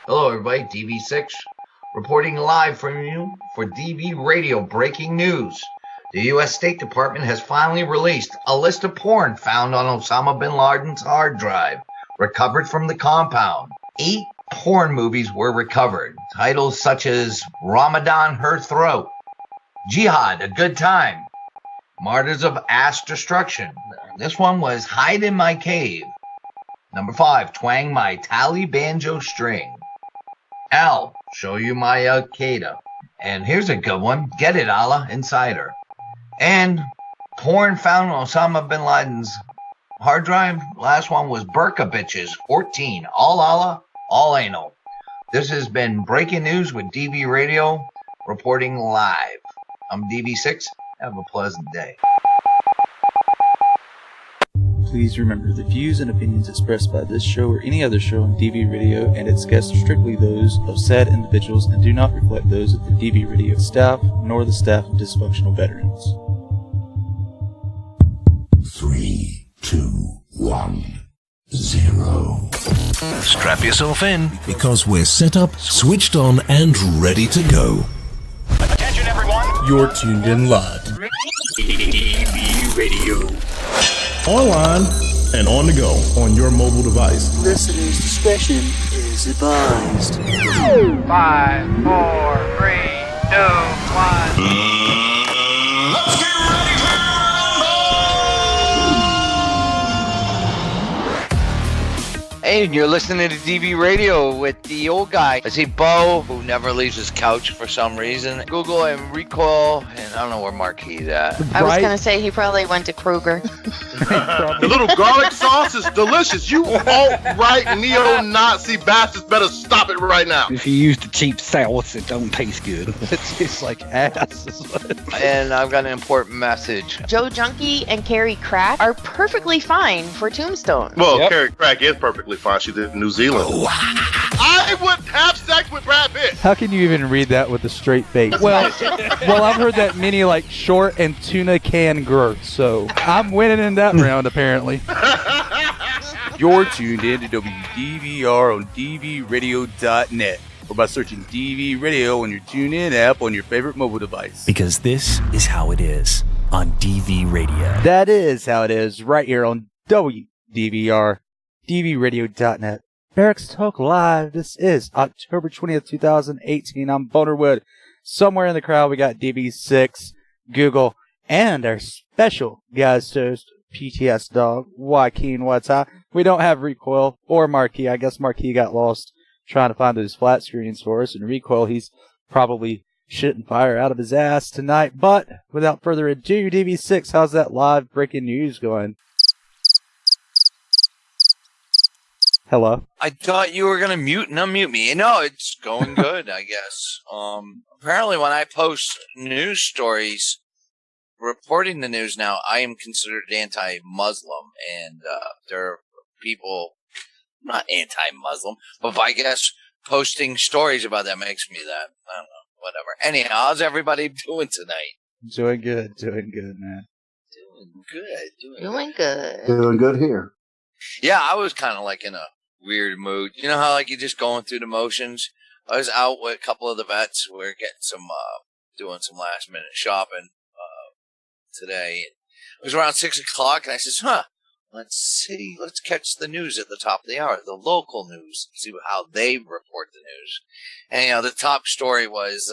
Hello everybody, DV6 reporting live from you for DV Radio breaking news. The U.S. State Department has finally released a list of porn found on Osama bin Laden's hard drive, recovered from the compound. 8 porn movies were recovered. Titles such as Ramadan, Her Throat, Jihad, A Good Time, Martyrs of Ass Destruction. This one was Hide in My Cave. Number 5, Twang My Tally Banjo String. Al, Show You My Al-Qaeda. And here's a good one, Get It Allah Insider. And porn found on Osama bin Laden's hard drive. Last one was Burqa Bitches 14. All Allah, all anal. This has been breaking news with DV Radio reporting live. I'm DV6. Have a pleasant day. Please remember, the views and opinions expressed by this show or any other show on DV Radio and its guests are strictly those of said individuals and do not reflect those of the DV Radio staff nor the staff of Dysfunctional Veterans. 3, 2, 1, 0. Strap yourself in, Because we're set up, switched on, and ready to go. attention everyone. You're tuned in live, DV Radio. online, and on the go on your mobile device. Listener's discretion is advised. 5, 4, 3, 2, 1. Let's get ready to Hey, you're listening to DV Radio with the old guy. I see Bo, who never leaves his couch for some reason. Google and Recoil, and I don't know where Marquis at. I was going to say he probably went to Kruger. The little garlic sauce is delicious. You alt-right neo-Nazi bastards better stop it right now. If you use the cheap sauce, it don't taste good. It tastes like ass. And I've got an important message. Joe Junkie and Carrie Crack are perfectly fine for Tombstone. Well, Carrie Crack is perfectly fine. She's in New Zealand. I would have sex with Brad Pitt. How can you even read that with a straight face? Well, I've heard that many like short and tuna can girth, so I'm winning in that round apparently. You're tuned in to WDVR on DVRadio.net or by searching DV Radio on your TuneIn app on your favorite mobile device. Because this is how it is on DV Radio. That is how it is right here on WDVR, DVRadio.net. Barracks Talk Live. This is October 20th, 2018. I'm Bonerwood. Somewhere in the crowd, we got DB6, Google, and our special guest host, PTSDog, Joaquin What's High. We don't have Recoil or Marquis. I guess Marquis got lost trying to find those flat screens for us. And Recoil, he's probably shitting fire out of his ass tonight. But without further ado, DB6, how's that live breaking news going? Hello? I thought you were going to mute and unmute me. No, it's going good, I guess. Apparently when I post news stories reporting the news now, I am considered anti-Muslim, and there are people, not anti-Muslim, but I guess posting stories about that makes me that. I don't know, whatever. Anyhow, how's everybody doing tonight? Doing good, man. Doing good. Doing good here. Yeah, I was kind of like in a weird mood. You know how like you're just going through the motions? I was out with a couple of the vets. We were getting some, doing some last minute shopping today. It was around 6 o'clock, and I said, let's catch the news at the top of the hour, the local news, see how they report the news. And, the top story was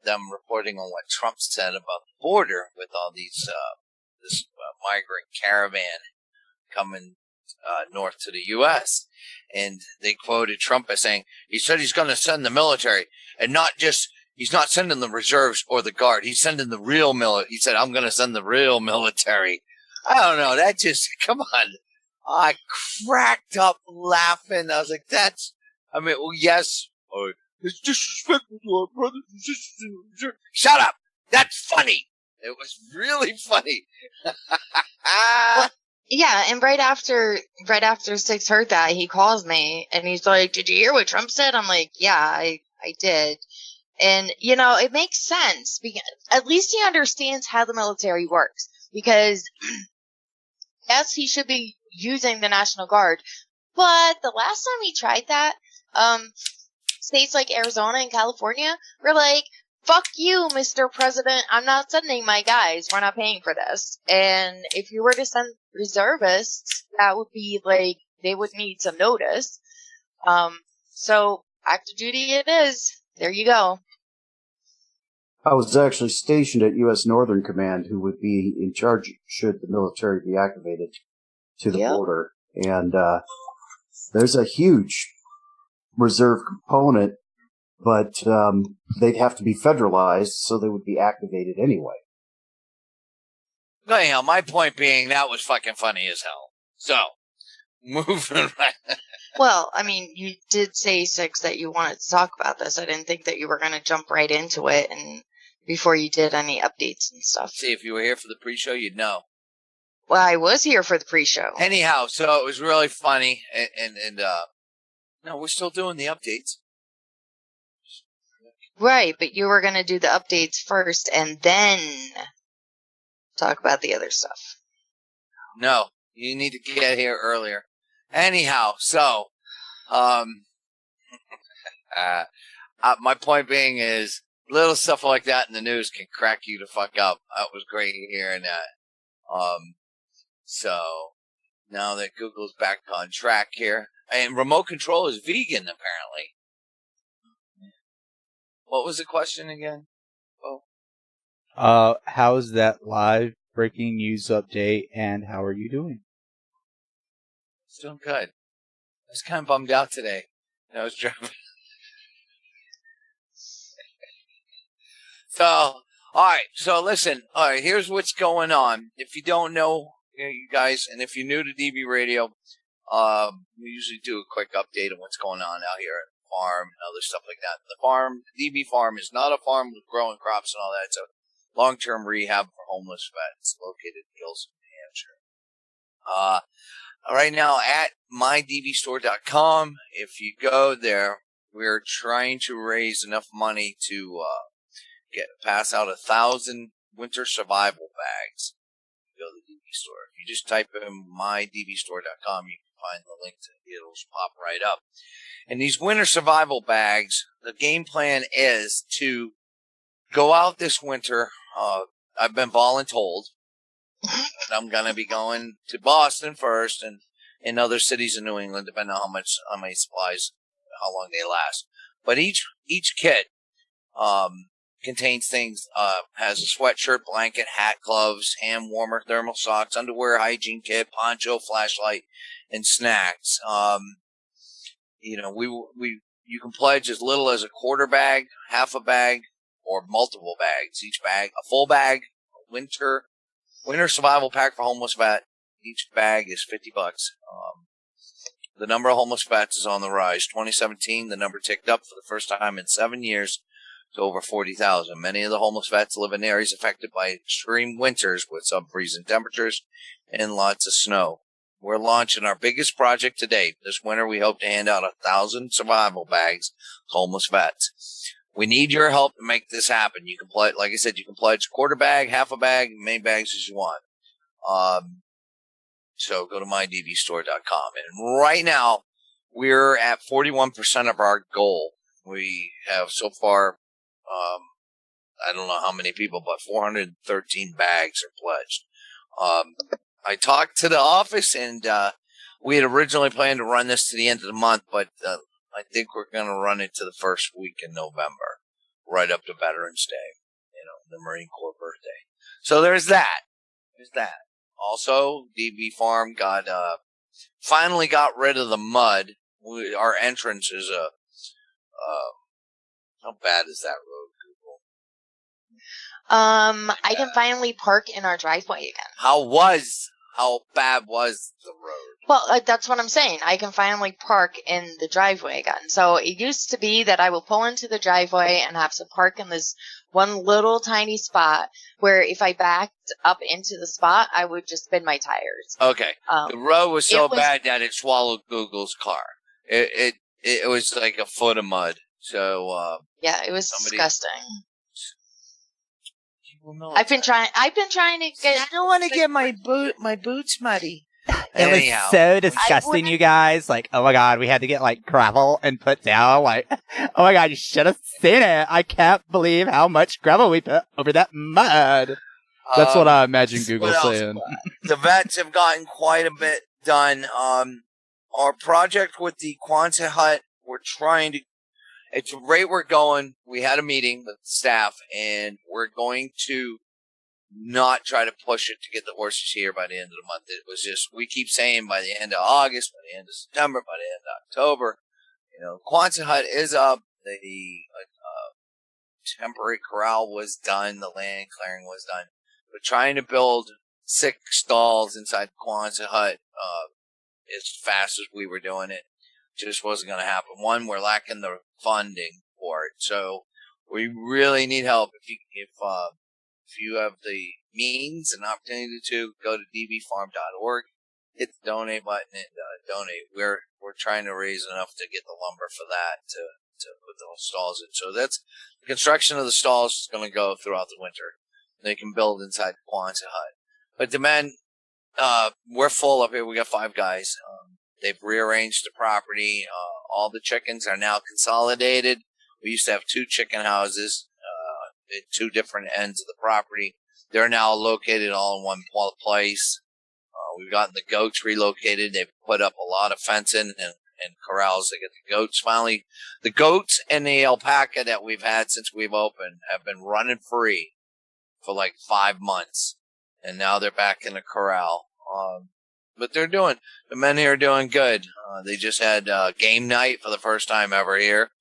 them reporting on what Trump said about the border with all these, this migrant caravan coming north to the U.S. And they quoted Trump as saying, he said he's going to send the military, and not just, he's not sending the reserves or the guard. He's sending the real military. He said, I'm going to send the real military. I don't know. That just, come on. I cracked up laughing. I was like, yes. It's disrespectful to our brothers and sisters. Shut up. That's funny. It was really funny. Yeah, and right after Six heard that, he calls me and he's like, "Did you hear what Trump said?" I'm like, "Yeah, I did." And it makes sense because at least he understands how the military works. Because yes, he should be using the National Guard, but the last time he tried that, states like Arizona and California were like, fuck you, Mr. President. I'm not sending my guys. We're not paying for this. And if you were to send reservists, that would be like, they would need some notice. So active duty it is. There you go. I was actually stationed at U.S. Northern Command, who would be in charge should the military be activated to the border. And there's a huge reserve component, but they'd have to be federalized, so they would be activated anyway. Anyhow, my point being, that was fucking funny as hell. So, moving right. Well, I mean, you did say, Six, that you wanted to talk about this. I didn't think that you were going to jump right into it and before you did any updates and stuff. See, if you were here for the pre-show, you'd know. Well, I was here for the pre-show. Anyhow, so it was really funny, and no, we're still doing the updates. Right, but you were going to do the updates first and then talk about the other stuff. No, you need to get here earlier. Anyhow, so, my point being is, little stuff like that in the news can crack you the fuck up. That was great hearing that. So, now that Google's back on track here, and remote control is vegan, apparently. What was the question again? Oh. How's that live breaking news update, and how are you doing? It's doing good. I was kind of bummed out today. I was driving. So, all right. So, listen. All right. Here's what's going on. If you don't know, you guys, and if you're new to DB Radio, we usually do a quick update on what's going on out here at the farm and other stuff like that. The farm, the DB farm, is not a farm with growing crops and all that. It's a long-term rehab for homeless vets located in Gilson, New Hampshire. Right now at mydbstore.com, if you go there, we're trying to raise enough money to pass out 1,000 winter survival bags. Go to the DB store. If you just type in mydbstore.com, you can find the link to it. It'll pop right up. And these winter survival bags, the game plan is to go out this winter. I've been voluntold. I'm going to be going to Boston first and in other cities in New England, depending on how many supplies, how long they last. But each kit contains things, has a sweatshirt, blanket, hat, gloves, hand warmer, thermal socks, underwear, hygiene kit, poncho, flashlight, and snacks. You can pledge as little as a quarter bag, half a bag, or multiple bags. Each bag, a full bag, a winter survival pack for homeless vet. Each bag is $50. The number of homeless vets is on the rise. 2017, the number ticked up for the first time in 7 years to over 40,000. Many of the homeless vets live in areas affected by extreme winters with sub-freezing temperatures and lots of snow. We're launching our biggest project to date. This winter, we hope to hand out 1,000 survival bags to homeless vets. We need your help to make this happen. You can pledge, like I said, you can pledge a quarter bag, half a bag, many bags as you want. So go to mydbstore.com. And right now, we're at 41% of our goal. We have so far, I don't know how many people, but 413 bags are pledged. I talked to the office, and we had originally planned to run this to the end of the month, but I think we're going to run it to the first week in November, right up to Veterans Day, the Marine Corps birthday. So there's that. Also, DB Farm finally got rid of the mud. Our entrance is how bad is that road, Google? I can finally park in our driveway again. How bad was the road? Well, that's what I'm saying. I can finally park in the driveway again. So it used to be that I would pull into the driveway and have to park in this one little tiny spot where if I backed up into the spot, I would just spin my tires. Okay. The road was so bad that it swallowed Google's car. It was like a foot of mud. So yeah, it was disgusting. I've been trying to get. I don't want to get my boots muddy. It was so disgusting, you guys. Like, oh my god, we had to get like gravel and put down. Like, oh my god, you should have seen it. I can't believe how much gravel we put over that mud. That's what I imagine Google saying. The vets have gotten quite a bit done. Our project with the Quonset hut, we're trying to. It's the rate we're going. We had a meeting with staff, and we're going to not try to push it to get the horses here by the end of the month. It was just, we keep saying by the end of August, by the end of September, by the end of October. You know, Quonset hut is up. The temporary corral was done. The land clearing was done. But trying to build 6 stalls inside Quonset hut as fast as we were doing it just wasn't going to happen. One, we're lacking the funding for it. So we really need help. If you have the means and opportunity to, go to dbfarm.org, hit the donate button and donate. We're trying to raise enough to get the lumber for that to put those stalls in. So that's the construction of the stalls is going to go throughout the winter. They can build inside the Quonset hut. But the men, we're full up here. We got 5 guys. They've rearranged the property. All the chickens are now consolidated. We used to have 2 chicken houses at 2 different ends of the property. They're now located all in one place. We've gotten the goats relocated. They've put up a lot of fencing and corrals to get the goats finally. The goats and the alpaca that we've had since we've opened have been running free for like 5 months. And now they're back in the corral. But the men here are doing good. They just had game night for the first time ever here,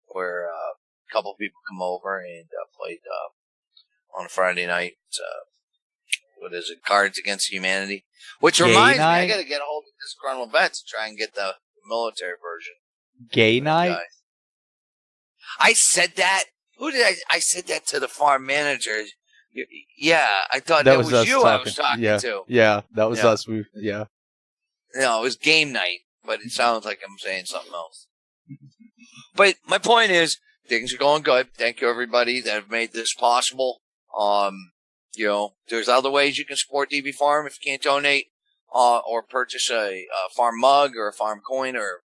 where a couple people come over and played on a Friday night. What is it? Cards Against Humanity. Which reminds me, I got to get a hold of Disgruntled Vets to try and get the military version. Gay night? I said that. Who did I said that to the farm manager. Yeah, I thought that was you I was talking to. Yeah, that was us. No, it was game night, but it sounds like I'm saying something else. But my point is, things are going good. Thank you, everybody that have made this possible. There's other ways you can support DB Farm if you can't donate or purchase a farm mug or a farm coin or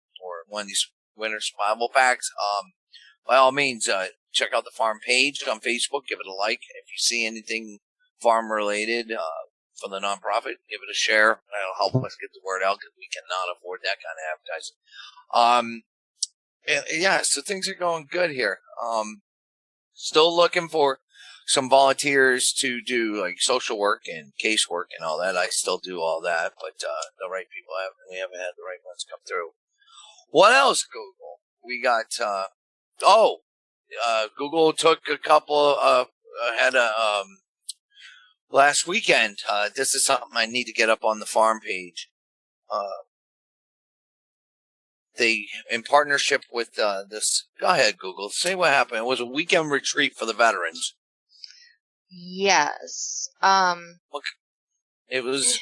one of these winter survival packs. By all means, check out the farm page on Facebook. Give it a like. If you see anything farm related for the nonprofit, give it a share. That'll help us get the word out because we cannot afford that kind of advertising. So things are going good here. Still looking for some volunteers to do like social work and casework and all that. I still do all that, but the right people we haven't had the right ones come through. What else, Google? We got Google took a couple had a last weekend. This is something I need to get up on the farm page. They, in partnership with this, go ahead, Google, say what happened. It was a weekend retreat for the veterans. Yes. It was,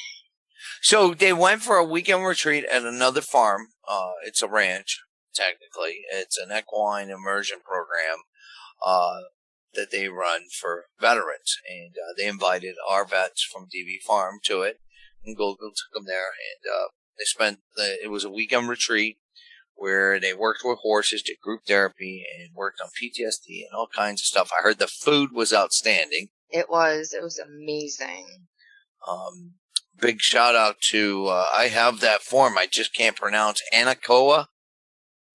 so they went for a weekend retreat at another farm. It's a ranch, technically. It's an equine immersion program that they run for veterans. And they invited our vets from DB Farm to it. And Google took them there. And they spent, it was a weekend retreat where they worked with horses, did group therapy, and worked on PTSD and all kinds of stuff. I heard the food was outstanding. It was amazing. Big shout out to, I have that form, I just can't pronounce, Anacoa.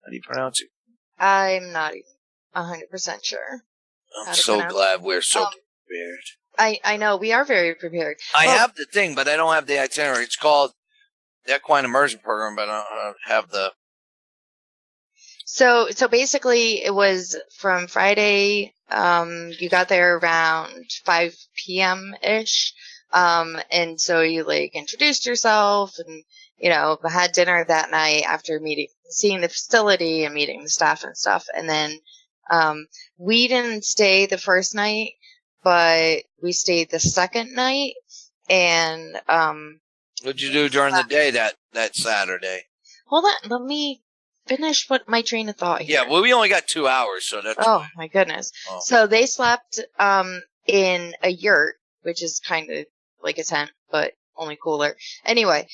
How do you pronounce it? I'm not even 100% sure. I'm so glad we're so prepared. I know, we are very prepared. I have the thing, but I don't have the itinerary. It's called the Equine Immersion Program, but I don't have the... So basically it was from Friday, you got there around 5 p.m.-ish. And so you like introduced yourself and, had dinner that night after seeing the facility and meeting the staff and stuff. And then, we didn't stay the first night, but we stayed the second night. And, what'd you do during the day that Saturday? Hold on, let me finish my train of thought here. Yeah, well, we only got 2 hours, so that's... Oh, my goodness. Oh. So they slept in a yurt, which is kind of like a tent, but only cooler. Anyway,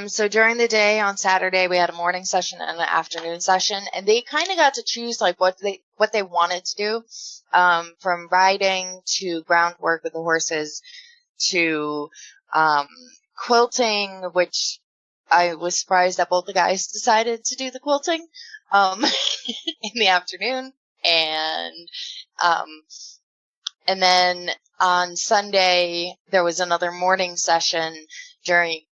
so during the day on Saturday, we had a morning session and an afternoon session, and they kind of got to choose like what they wanted to do, from riding to groundwork with the horses to quilting, which I was surprised that both the guys decided to do the quilting in the afternoon, and then on Sunday there was another morning session during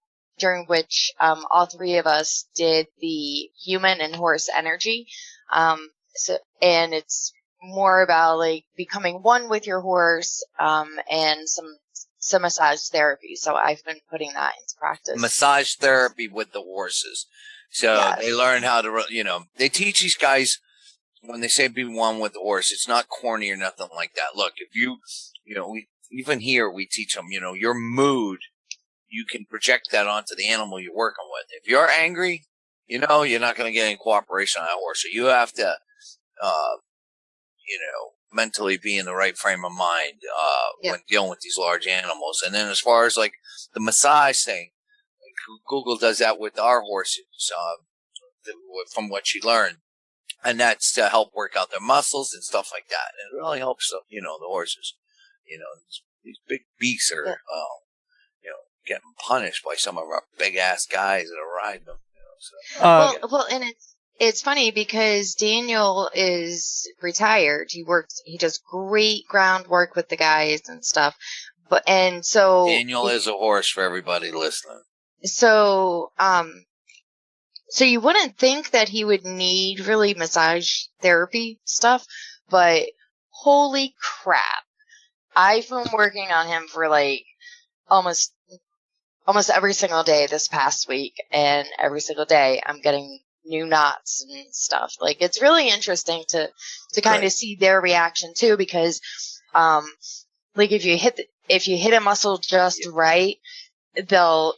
which all three of us did the human and horse energy. And it's more about like becoming one with your horse, and some massage therapy. So I've been putting that into practice. Massage therapy with the horses. So Yes. they learn how to, they teach these guys when they say be one with the horse. It's not corny or nothing like that. Look, if even here we teach them, your mood, you can project that onto the animal you're working with. If you're angry, you're not going to get any cooperation on that horse. So you have to, mentally be in the right frame of mind when dealing with these large animals. And then as far as like the massage thing, Google does that with our horses from what she learned. And that's to help work out their muscles and stuff like that. And it really helps, the horses. These big beasts are, getting punished by some of our big ass guys that are riding them. Well, and it's funny because Daniel is retired. He does great groundwork with the guys and stuff. So Daniel is a horse for everybody listening. So you wouldn't think that he would need really massage therapy stuff, but holy crap. I've been working on him for like almost every single day this past week, and every single day I'm getting new knots and stuff. Like, it's really interesting to kind of see their reaction too, because like if you hit a muscle just right, it'll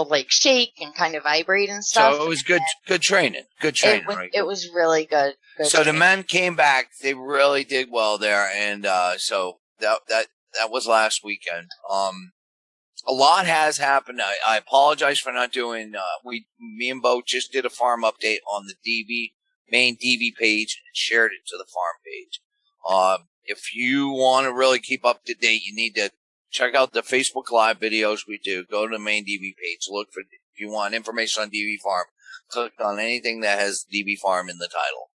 like shake and kind of vibrate and stuff. So it was good training. Good training, right? It was really good. So the men came back. They really did well there, and so that was last weekend. A lot has happened. I apologize for not doing. Me and Bo just did a farm update on the main DV page and shared it to the farm page. If you want to really keep up to date, you need to check out the Facebook Live videos we do. Go to the main DV page. Look for, if you want information on DV Farm, click on anything that has DV Farm in the title.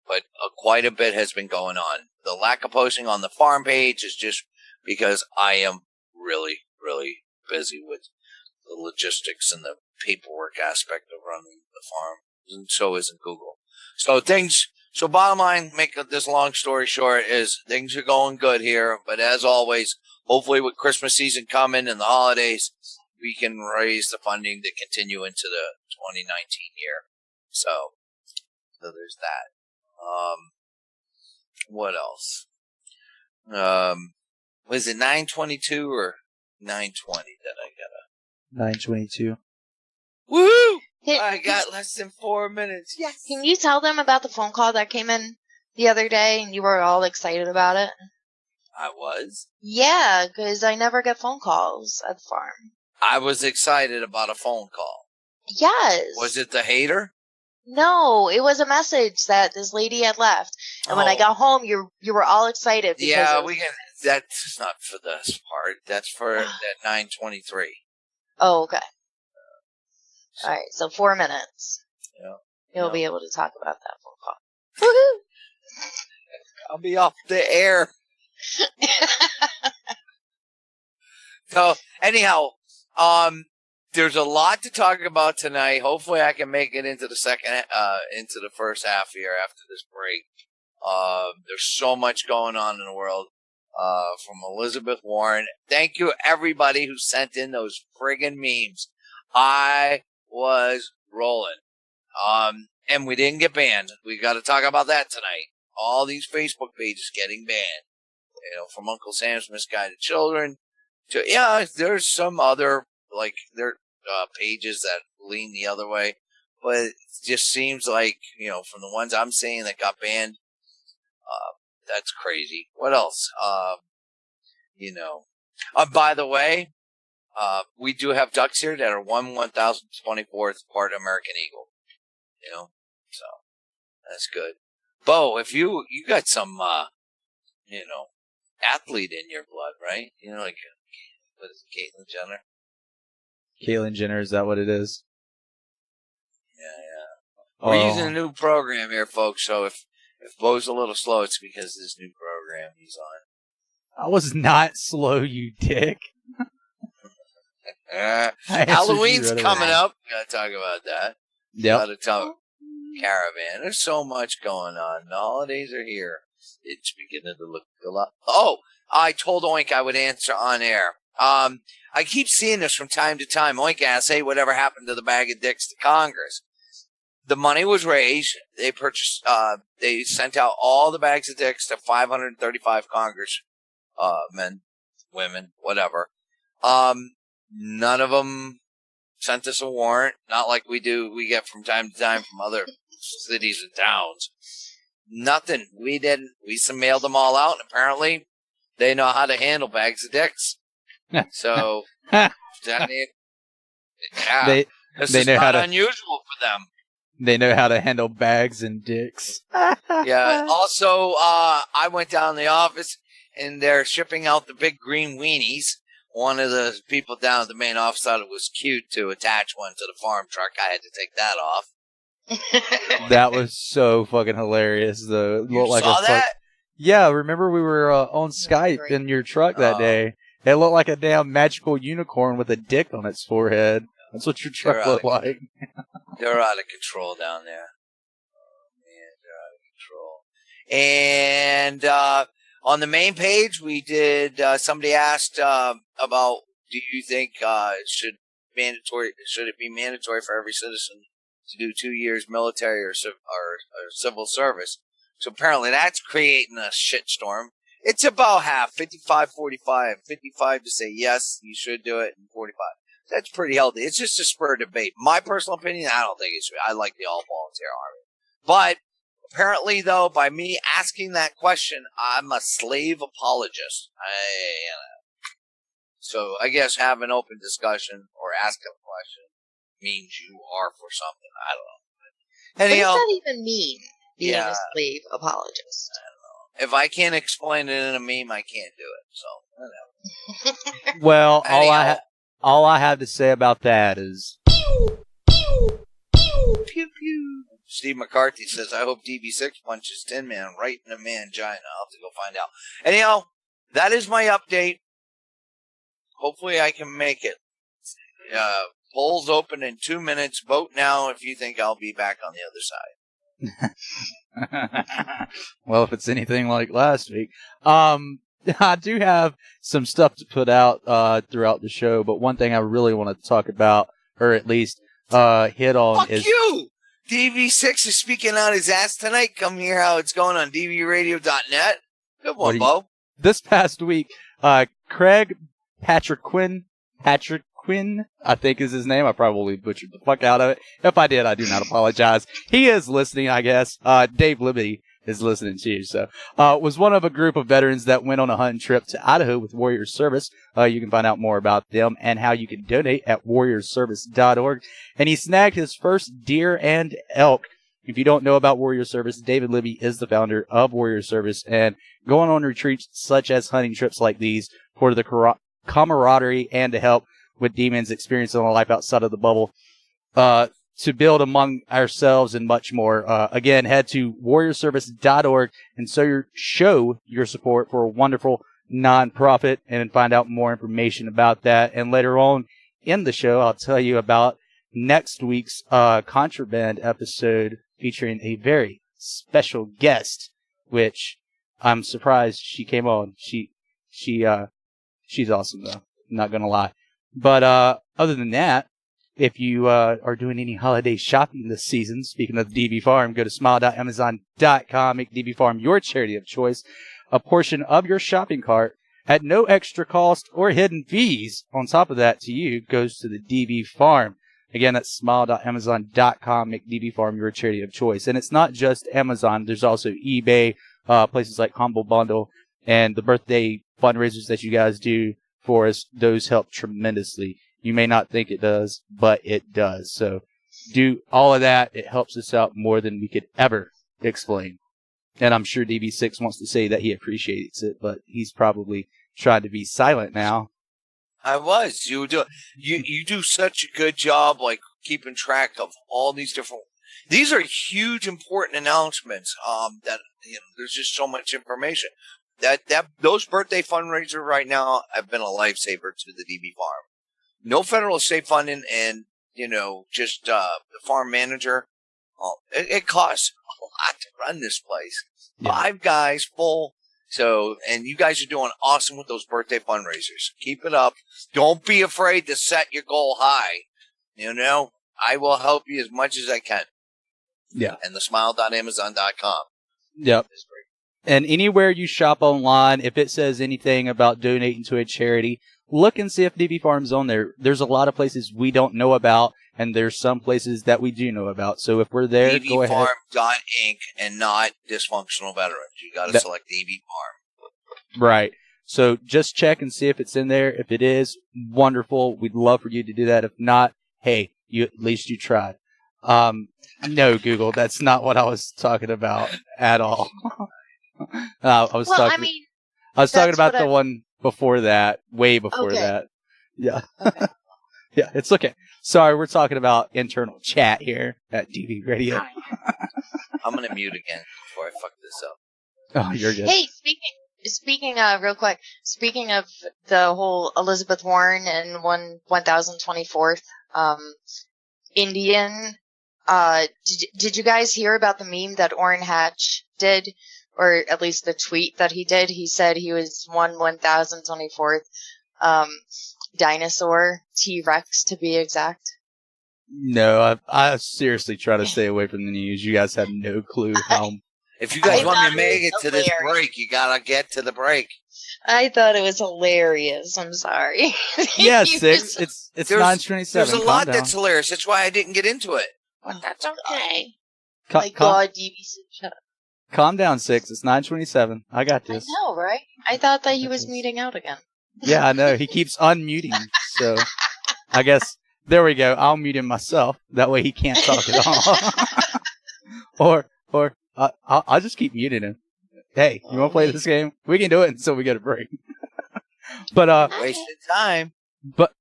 But quite a bit has been going on. The lack of posting on the farm page is just because I am really, really busy with the logistics and the paperwork aspect of running the farm. And so isn't Google. So bottom line, make this long story short, is things are going good here. But as always, hopefully with Christmas season coming and the holidays, we can raise the funding to continue into the 2019 year. So there's that. What else? Was it 922 or 920 that I got? 922. Woo! I got less than 4 minutes. Yes. Can you tell them about the phone call that came in the other day and you were all excited about it? I was. Yeah, because I never get phone calls at the farm. I was excited about a phone call. Yes. Was it the hater? No, it was a message that this lady had left. And when I got home, you were all excited. Yeah, that's not for this part. That's for that 923. Oh, okay. All right, so 4 minutes. Yeah. You'll be able to talk about that phone call. Woohoo! I'll be off the air. So, anyhow, there's a lot to talk about tonight. Hopefully I can make it into the first half here after this break. There's so much going on in the world. From Elizabeth Warren. Thank you everybody who sent in those friggin' memes. I was rolling. And we didn't get banned. We got to talk about that tonight. All these Facebook pages getting banned. From Uncle Sam's Misguided Children to, there's some other, pages that lean the other way. But it just seems like, from the ones I'm seeing that got banned, that's crazy. What else? By the way, we do have ducks here that are 1,024th part American Eagle. You know, so that's good. Bo, if you got some, athlete in your blood, right? You know, like, what is it, Caitlyn Jenner? Caitlyn Jenner, is that what it is? Yeah. We're using a new program here, folks, so if Bo's a little slow, it's because of this new program he's on. I was not slow, you dick. Halloween's coming up. We gotta talk about that. Yep. Gotta talk caravan. There's so much going on. The holidays are here. It's beginning to look a lot. Oh, I told Oink I would answer on air. I keep seeing this from time to time. Oink asks, hey, whatever happened to the bag of dicks to Congress? The money was raised. They purchased, they sent out all the bags of dicks to 535 Congress, men, women, whatever. None of them sent us a warrant, not like we get from time to time from other cities and towns. Nothing. We didn't. We mailed them all out, and apparently they know how to handle bags of dicks. So, they this is know not how to, unusual for them. They know how to handle bags and dicks. Yeah. Also, I went down to the office, and they're shipping out the big green weenies. One of the people down at the main office thought it was cute to attach one to the farm truck. I had to take that off. That was so fucking hilarious, though. You saw that? Yeah, remember we were on Skype in your truck that day. It looked like a damn magical unicorn with a dick on its forehead. That's what your truck looked like. They're out of control down there. Oh, man, they're out of control. And on the main page, we did, somebody asked about, do you think should it be mandatory for every citizen to do 2 years military or civil service? So apparently that's creating a shitstorm. It's about half, 55-45. 55 to say yes, you should do it, and 45. That's pretty healthy. It's just a spur debate. My personal opinion, I don't think it should. I like the all-volunteer army. But apparently, though, by me asking that question, I'm a slave apologist. So I guess have an open discussion or ask a question means you are for something. I don't know. Anyhow, what does that even mean, being a slave apologist? I don't know. If I can't explain it in a meme, I can't do it. So, whatever. Well, all I have to say about that is... Pew, pew. Steve McCarthy says, I hope DB6 punches Tin Man right in the mangina. I'll have to go find out. Anyhow, that is my update. Hopefully I can make it. Polls open in 2 minutes. Vote now if you think I'll be back on the other side. Well, if it's anything like last week. I do have some stuff to put out throughout the show, but one thing I really want to talk about, or at least hit on, is... Fuck you! DV6 is speaking out his ass tonight. Come hear how it's going on dvradio.net. Good one, Bo. This past week, Craig Patrick Quinn, I think is his name. I probably butchered the fuck out of it. If I did, I do not apologize. He is listening, I guess. Dave Libby is listening to you. So, was one of a group of veterans that went on a hunting trip to Idaho with Warrior Service. You can find out more about them and how you can donate at warriorservice.org. And he snagged his first deer and elk. If you don't know about Warrior Service, David Libby is the founder of Warrior Service, and going on retreats such as hunting trips like these for the camaraderie and to help with demons experiencing a life outside of the bubble, to build among ourselves and much more. Again, head to warriorservice.org and show your support for a wonderful nonprofit and find out more information about that. And later on in the show, I'll tell you about next week's Contraband episode featuring a very special guest, which I'm surprised she came on. She's awesome, though. I'm not going to lie. But other than that, if you are doing any holiday shopping this season, speaking of DB Farm, go to smile.amazon.com. Make DB Farm your charity of choice. A portion of your shopping cart at no extra cost or hidden fees. On top of that, to you, goes to the DB Farm. Again, that's smile.amazon.com. Make DB Farm your charity of choice. And it's not just Amazon. There's also eBay, places like Humble Bundle, and the birthday fundraisers that you guys do for us. Those help tremendously. You may not think it does, but it does. So do all of that. It helps us out more than we could ever explain. And I'm sure DB6 wants to say that he appreciates it, but he's probably trying to be silent now. I was. You do such a good job, like keeping track of all these different. These are huge, important announcements. That there's just so much information. Those birthday fundraisers right now have been a lifesaver to the DB farm. No federal state funding, and just the farm manager. It costs a lot to run this place. Yeah. 5 guys full. So, and you guys are doing awesome with those birthday fundraisers. Keep it up. Don't be afraid to set your goal high. I will help you as much as I can. Yeah. And the smile.amazon.com. Yep. Is great. And anywhere you shop online, if it says anything about donating to a charity, look and see if DB Farm's on there. There's a lot of places we don't know about, and there's some places that we do know about. So if we're there, go ahead. DBFarm.inc and not Dysfunctional Veterans. You got to select DB Farm. Right. So just check and see if it's in there. If it is, wonderful. We'd love for you to do that. If not, hey, at least you tried. No, Google, that's not what I was talking about at all. I was talking about the one before that, way before that. Yeah. Okay. Yeah, it's okay. Sorry, we're talking about internal chat here at DB Radio. I'm going to mute again before I fuck this up. Oh, you're good. Hey, speaking real quick, speaking of the whole Elizabeth Warren and 1024th Indian, did you guys hear about the meme that Orrin Hatch did? Or at least the tweet that he did? He said he was 1024th dinosaur, T-Rex to be exact. No, I seriously try to stay away from the news. You guys have no clue how. If you guys want me to make it to this break, you gotta get to the break. I thought it was hilarious. I'm sorry. Yeah, 6. It's 9:27. There's a lot that's hilarious. That's why I didn't get into it. But that's okay. My God, DBC, shut up. Calm down, 6. It's 9:27. I got this. I know, right? I thought that he was muting out again. Yeah, I know. He keeps unmuting. So I guess there we go. I'll mute him myself. That way he can't talk at all. or I'll just keep muting him. Hey, you want to play this game? We can do it until we get a break. But wasting time. But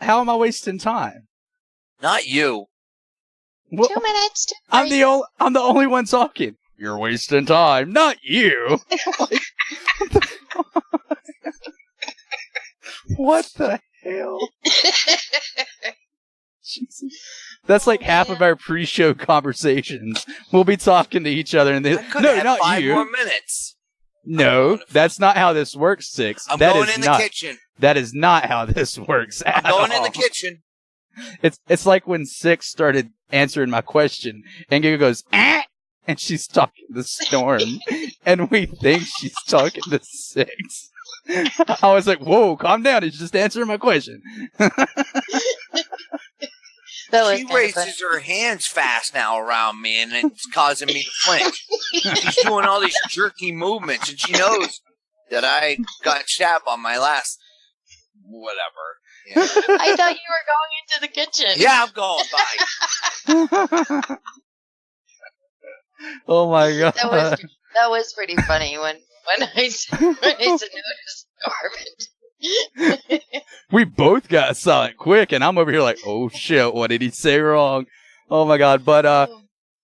how am I wasting time? Not you. Well, 2 minutes. I'm the only one talking. You're wasting time, not you. What the hell? Jesus. That's like half of our pre-show conversations. We'll be talking to each other, and no, not 5 you. more minutes. No, that's not how this works, 6. I'm going in the kitchen. That is not how this works. I'm going in the kitchen. It's like when 6 started answering my question, and Giga goes, ah! And she's talking to Storm, and we think she's talking to 6. I was like, whoa, calm down. It's just answering my question. She raises her hands fast now around me, and it's causing me to flinch. She's doing all these jerky movements, and she knows that I got stabbed on my last whatever. Yeah. I thought you were going into the kitchen. Yeah, I'm going. Bye. Oh my God. That was pretty funny when I said notice garbage. We both got silent quick, and I'm over here like, oh shit, what did he say wrong? Oh my God. But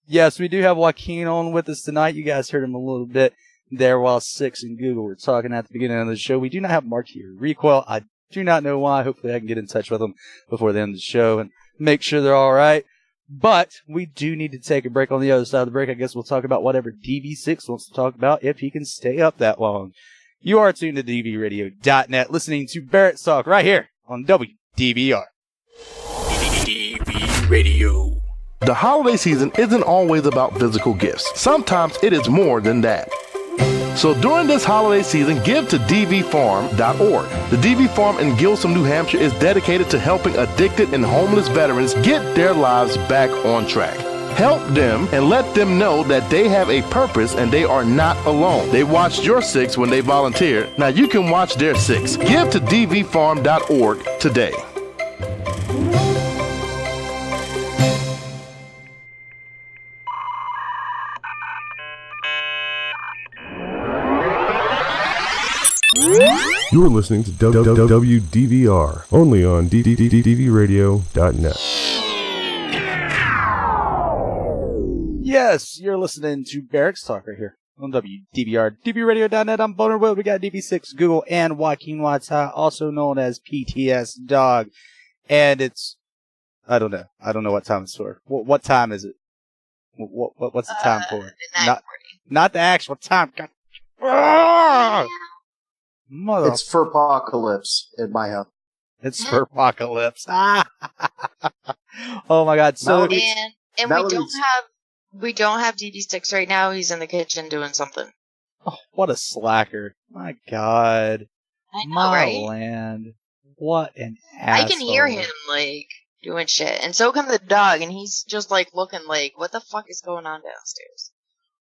yes, we do have Joaquin on with us tonight. You guys heard him a little bit there while 6 and Google were talking at the beginning of the show. We do not have Marky or Recoil. I do not know why. Hopefully I can get in touch with them before the end of the show and make sure they're all right. But we do need to take a break. On the other side of the break, I guess we'll talk about whatever DV6 wants to talk about if he can stay up that long. You are tuned to DVRadio.net, listening to Barracks Talk right here on WDVR. DV Radio. The holiday season isn't always about physical gifts. Sometimes it is more than that. So during this holiday season, give to dvfarm.org. The DV Farm in Gilsum, New Hampshire is dedicated to helping addicted and homeless veterans get their lives back on track. Help them and let them know that they have a purpose and they are not alone. They watched your 6 when they volunteered. Now you can watch their 6. Give to dvfarm.org today. You're listening to WDVR, only on DVRadio.net. Yes, you're listening to Barracks Talk right here on WDVR, DVRadio.net. I'm Boner Will. We got DV6, Google, and Joaquin Wata, also known as PTSDog. And it's, I don't know what time it's for. What time is it? What's the time for? Not the actual time. God. Mother. It's for apocalypse in my house. It's for apocalypse. Oh my God! So and we don't have DD6 right now. He's in the kitchen doing something. Oh, what a slacker! My God, I know, my right? land! What an asshole! I can hear him like doing shit, and so can the dog, and he's just like looking like, what the fuck is going on downstairs?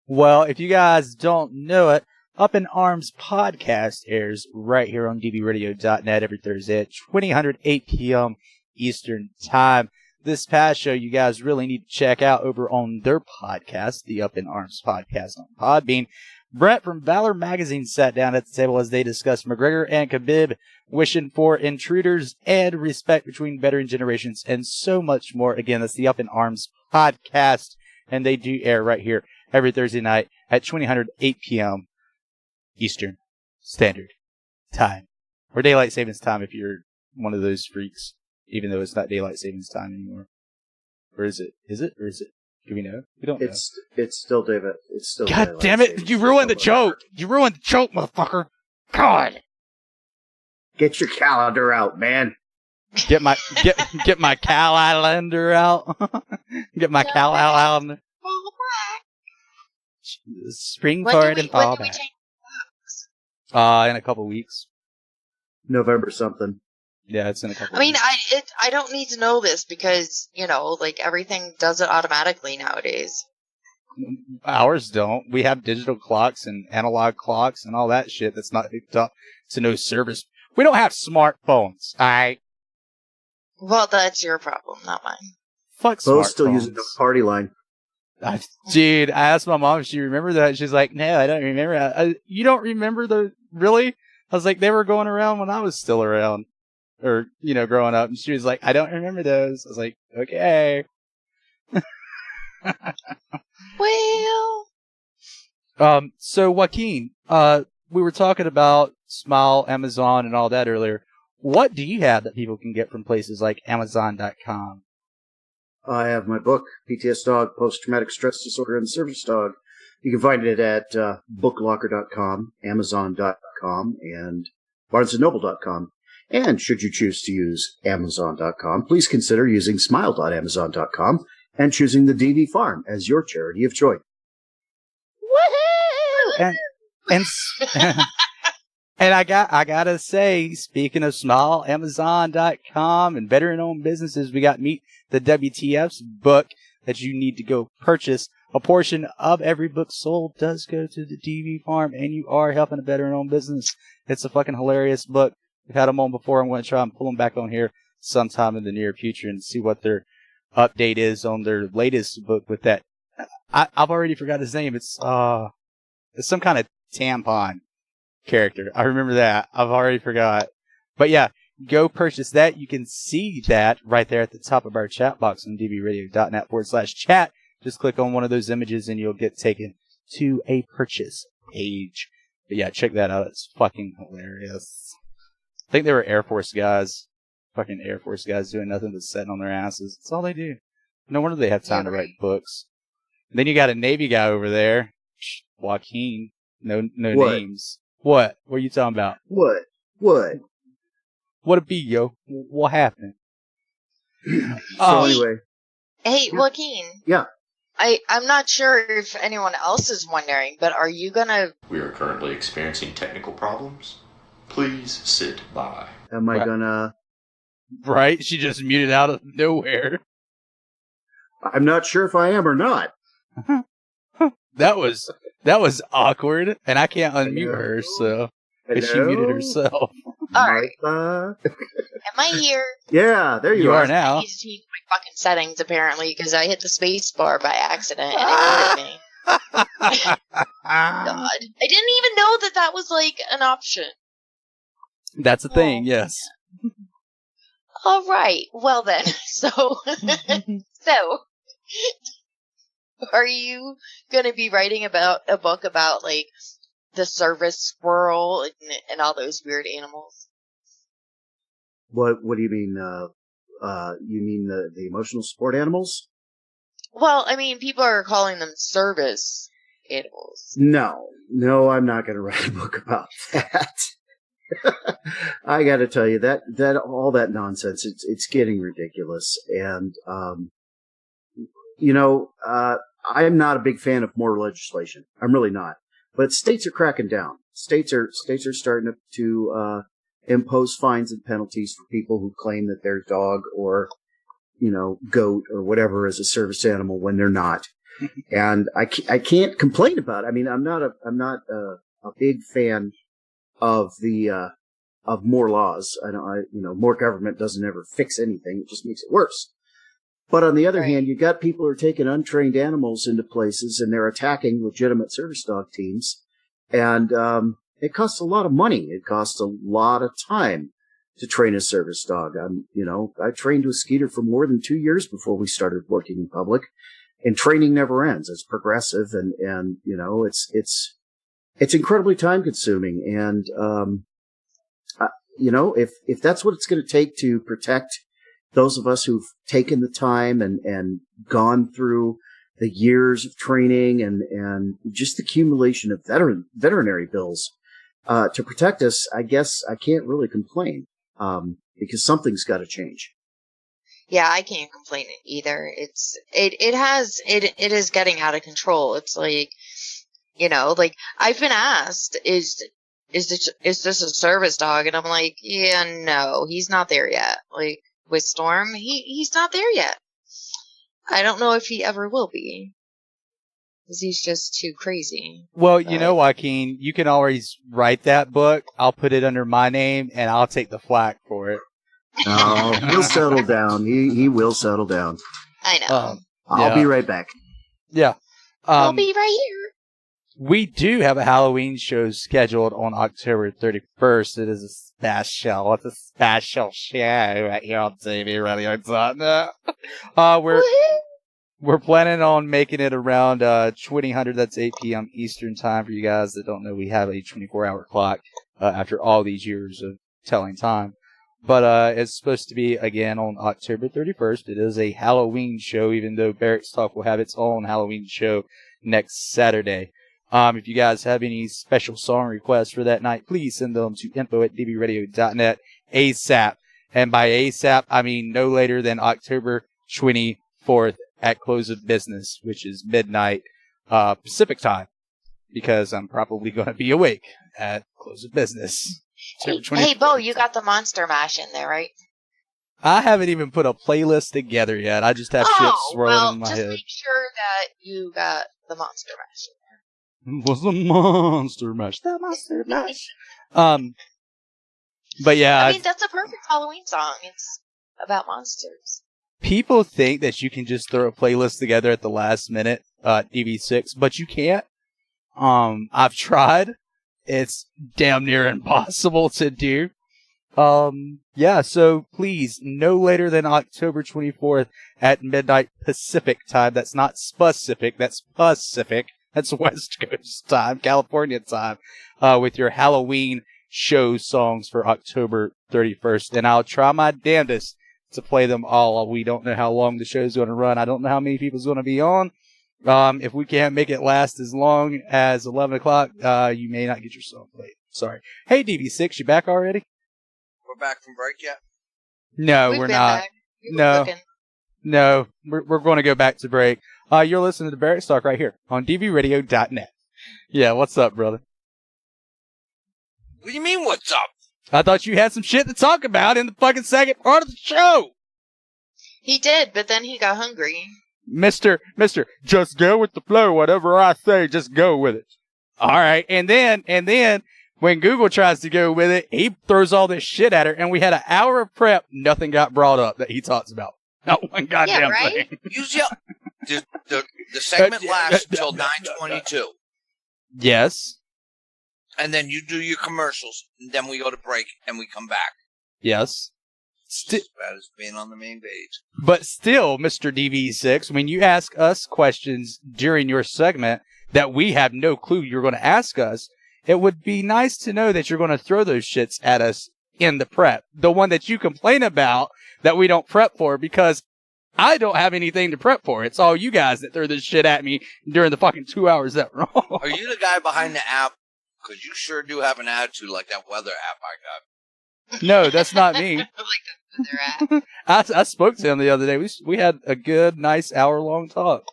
Well, if you guys don't know it, Up in Arms podcast airs right here on dvradio.net every Thursday at 20:08 p.m. Eastern Time. This past show, you guys really need to check out over on their podcast, the Up in Arms podcast on Podbean. Brent from Valor Magazine sat down at the table as they discussed McGregor and Khabib, wishing for intruders and respect between veteran generations, and so much more. Again, that's the Up in Arms podcast, and they do air right here every Thursday night at 20:08 p.m. Eastern Standard Time, or Daylight Savings Time if you're one of those freaks, even though it's not Daylight Savings Time anymore. Or is it? Is it? Or is it? Do we know? We don't know. It's still David. It's still. God Daylight damn it! Savings. You ruined the joke. You ruined the joke, motherfucker. God. Get your calendar out, man. Get my Cal Islander out. Get my Cal Islander. Spring forward and fall back. In a couple weeks. November something. Yeah, it's in a couple. I mean, I don't need to know this because like everything does it automatically nowadays. Ours don't. We have digital clocks and analog clocks and all that shit that's not hooked up to no service. We don't have smartphones. Alright. Well, that's your problem, not mine. Fuck smartphones. Both still using the party line. Dude, I asked my mom if she remembered that. She's like, no, I don't remember. You don't remember really? I was like, they were going around when I was still around. Or, growing up. And she was like, I don't remember those. I was like, okay. Well. So Joaquin, we were talking about Smile, Amazon, and all that earlier. What do you have that people can get from places like Amazon.com? I have my book, PTSDog, Post-Traumatic Stress Disorder and Service Dog. You can find it at booklocker.com, Amazon.com, and BarnesandNoble.com. And should you choose to use Amazon.com, please consider using Smile.Amazon.com and choosing the DV Farm as your charity of choice. Woohoo! And I gotta say, speaking of Smile, Amazon.com and veteran-owned businesses, we got Meet the WTFs book that you need to go purchase. A portion of every book sold does go to the DV Farm, and you are helping a veteran-owned business. It's a fucking hilarious book. We've had them on before. I'm going to try and pull them back on here sometime in the near future and see what their update is on their latest book with that. I've already forgot his name. It's some kind of tampon character. I remember that. I've already forgot. But yeah, go purchase that. You can see that right there at the top of our chat box on dvradio.net/chat. Just click on one of those images and you'll get taken to a purchase page. But yeah, check that out. It's fucking hilarious. I think they were Air Force guys. Fucking Air Force guys doing nothing but sitting on their asses. That's all they do. No wonder they have time to write books. And then you got a Navy guy over there. Joaquin. No names. What? What are you talking about? What? What it be, yo? What happened? Anyway. Hey, Joaquin. Yeah. I'm not sure if anyone else is wondering, but are you gonna... We are currently experiencing technical problems. Please sit by. Am I gonna... Right? She just muted out of nowhere. I'm not sure if I am or not. That was awkward, and I can't unmute her, so because she muted herself. All right. Am I here? Yeah, there you are now. I need to change my fucking settings apparently because I hit the space bar by accident and it muted me. God, I didn't even know that was like an option. That's a thing, yes. All right. Well then, so are you going to be writing about a book about like the service squirrel and all those weird animals? What do you mean? You mean the emotional support animals? Well, I mean, people are calling them service animals. No, I'm not going to write a book about that. I got to tell you that all that nonsense, it's getting ridiculous. And, I'm not a big fan of more legislation. I'm really not. But states are cracking down. States are starting to impose fines and penalties for people who claim that their dog or, goat or whatever is a service animal when they're not. And I can't complain about it. I mean, I'm not a big fan of of more laws. More government doesn't ever fix anything. It just makes it worse. But on the other hand, you got people who are taking untrained animals into places and they're attacking legitimate service dog teams. And, it costs a lot of money. It costs a lot of time to train a service dog. I trained with Skeeter for more than 2 years before we started working in public, and training never ends. It's progressive and it's incredibly time consuming. And, if that's what it's going to take to protect those of us who've taken the time and gone through the years of training and just the accumulation of veterinary bills, to protect us, I guess I can't really complain, because something's got to change. Yeah, I can't complain either. It is getting out of control. It's like, like I've been asked, is this a service dog? And I'm like, yeah, no, he's not there yet. Like with Storm, he's not there yet. I don't know if he ever will be. Because he's just too crazy. Well, Joaquin, you can always write that book. I'll put it under my name, and I'll take the flack for it. No, he'll settle down. He will settle down. I know. I'll be right back. Yeah. I'll be right here. We do have a Halloween show scheduled on October 31st. It is a special. It's a special show right here on TV Radio. We're planning on making it around 2000. That's 8 p.m. Eastern time. For you guys that don't know, we have a 24-hour clock after all these years of telling time. But it's supposed to be, again, on October 31st. It is a Halloween show, even though Barracks Talk will have its own Halloween show next Saturday. If you guys have any special song requests for that night, please send them to info@dbradio.net ASAP. And by ASAP, I mean no later than October 24th. At close of business, which is midnight Pacific time, because I'm probably going to be awake at close of business. Hey, Bo, you got the Monster Mash in there, right? I haven't even put a playlist together yet. I just have shit swirling in my head. Just make sure that you got the Monster Mash in there. Was the Monster Mash? The Monster Mash. But yeah, I mean that's a perfect Halloween song. It's about monsters. People think that you can just throw a playlist together at the last minute, DV6, but you can't. I've tried. It's damn near impossible to do. Yeah, so please, no later than October 24th at midnight Pacific time. That's not specific, that's Pacific. That's West Coast time, California time, with your Halloween show songs for October 31st. And I'll try my damnedest to play them all. We don't know how long the show's going to run. I don't know how many people's going to be on. If we can't make it last as long as 11 o'clock, you may not get your song played. Sorry. Hey, DV6, you back already? We're back from break yet? No, we're not. No, we're going to go back to break. You're listening to Barracks Talk right here on dvradio.net. Yeah, what's up, brother? What do you mean, what's up? I thought you had some shit to talk about in the fucking second part of the show. He did, but then he got hungry. Mister, just go with the flow. Whatever I say, just go with it. All right. And then when Google tries to go with it, he throws all this shit at her. And we had an hour of prep. Nothing got brought up that he talks about. Not one goddamn thing. The segment lasts until 9:22. Yes. And then you do your commercials, and then we go to break, and we come back. Yes. As bad as being on the main page. But still, Mr. DV6, when you ask us questions during your segment that we have no clue you're going to ask us, it would be nice to know that you're going to throw those shits at us in the prep. The one that you complain about that we don't prep for, because I don't have anything to prep for. It's all you guys that throw this shit at me during the fucking 2 hours that we're on. Are you the guy behind the app? Because you sure do have an attitude like that weather app I got. No, that's not me. Like the weather app. I spoke to him the other day. We had a good, nice hour-long talk.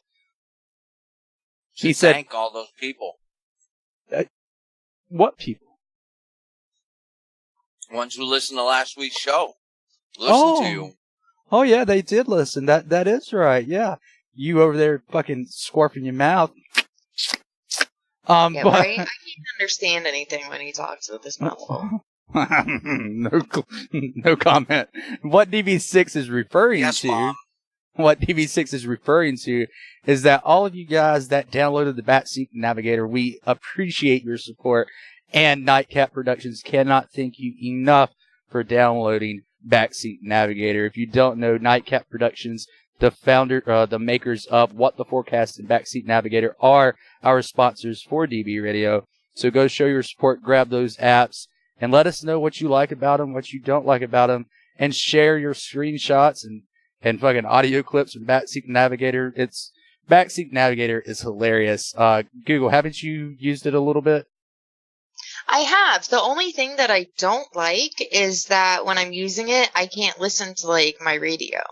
He said, thank all those people. What people? Ones who listened to last week's show. Listen to you. Oh, yeah, they did listen. That is right, yeah. You over there fucking squarping your mouth. Yeah, right? I can't understand anything when he talks with his mouth full. No comment. What DV6 is referring to... Mom. What DV6 is referring to is that all of you guys that downloaded the Backseat Navigator, we appreciate your support, and Nightcap Productions cannot thank you enough for downloading Backseat Navigator. If you don't know, Nightcap Productions, the makers of What the Forecast and Backseat Navigator, are our sponsors for DB Radio. So go show your support, grab those apps, and let us know what you like about them, what you don't like about them, and share your screenshots and fucking audio clips from Backseat Navigator. Backseat Navigator is hilarious. Google, haven't you used it a little bit? I have. The only thing that I don't like is that when I'm using it, I can't listen to, like, my radio.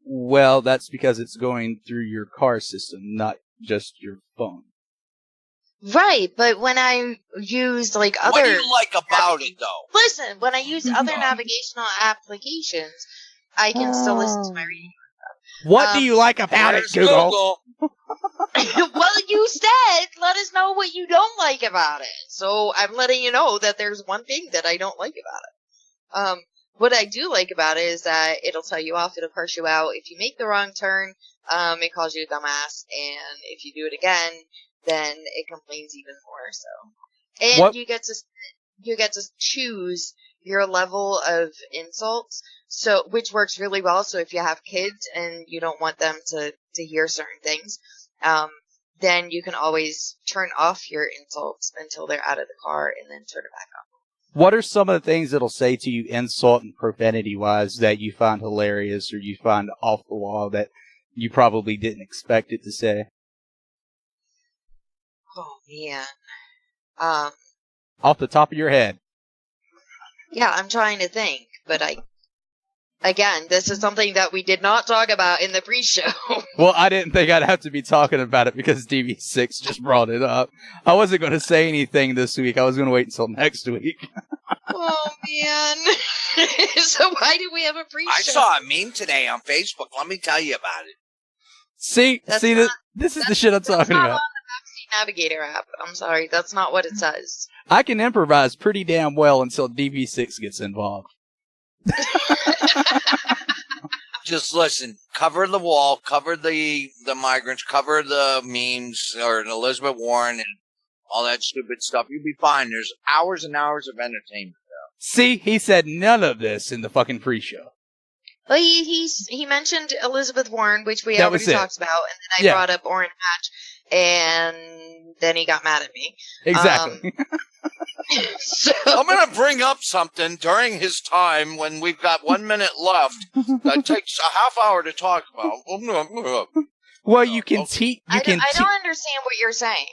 Well, that's because it's going through your car system, not just your phone. Right, but when I use, like, other... What do you like about it, though? Listen, when I use other navigational applications, I can still listen to my radio. What do you like about it, Google? Well, you said, let us know what you don't like about it. So I'm letting you know that there's one thing that I don't like about it. What I do like about it is that it'll tell you off, it'll curse you out. If you make the wrong turn, it calls you a dumbass, and if you do it again, then it complains even more. So, and you get to choose your level of insults, so which works really well. So if you have kids and you don't want them to hear certain things, then you can always turn off your insults until they're out of the car, and then turn it back on. What are some of the things it'll say to you, insult and profanity-wise, that you find hilarious or you find off the wall that you probably didn't expect it to say? Oh, man. Off the top of your head. Yeah, I'm trying to think, but again, this is something that we did not talk about in the pre-show. Well, I didn't think I'd have to be talking about it because DV6 just brought it up. I wasn't going to say anything this week. I was going to wait until next week. Oh, man. So why do we have a pre-show? I saw a meme today on Facebook. Let me tell you about it. This is the shit I'm talking about. On the Backseat Navigator app. I'm sorry, that's not what it says. I can improvise pretty damn well until DV6 gets involved. Just listen, cover the wall, cover the migrants, cover the memes, or Elizabeth Warren and all that stupid stuff. You'll be fine. There's hours and hours of entertainment there. See, he said none of this in the fucking pre-show. Well, he mentioned Elizabeth Warren, which we already talked about, and then I brought up Orrin Hatch, and then he got mad at me. Exactly. So, I'm going to bring up something during his time when we've got 1 minute left that takes a half hour to talk about. Well, you can I don't understand what you're saying.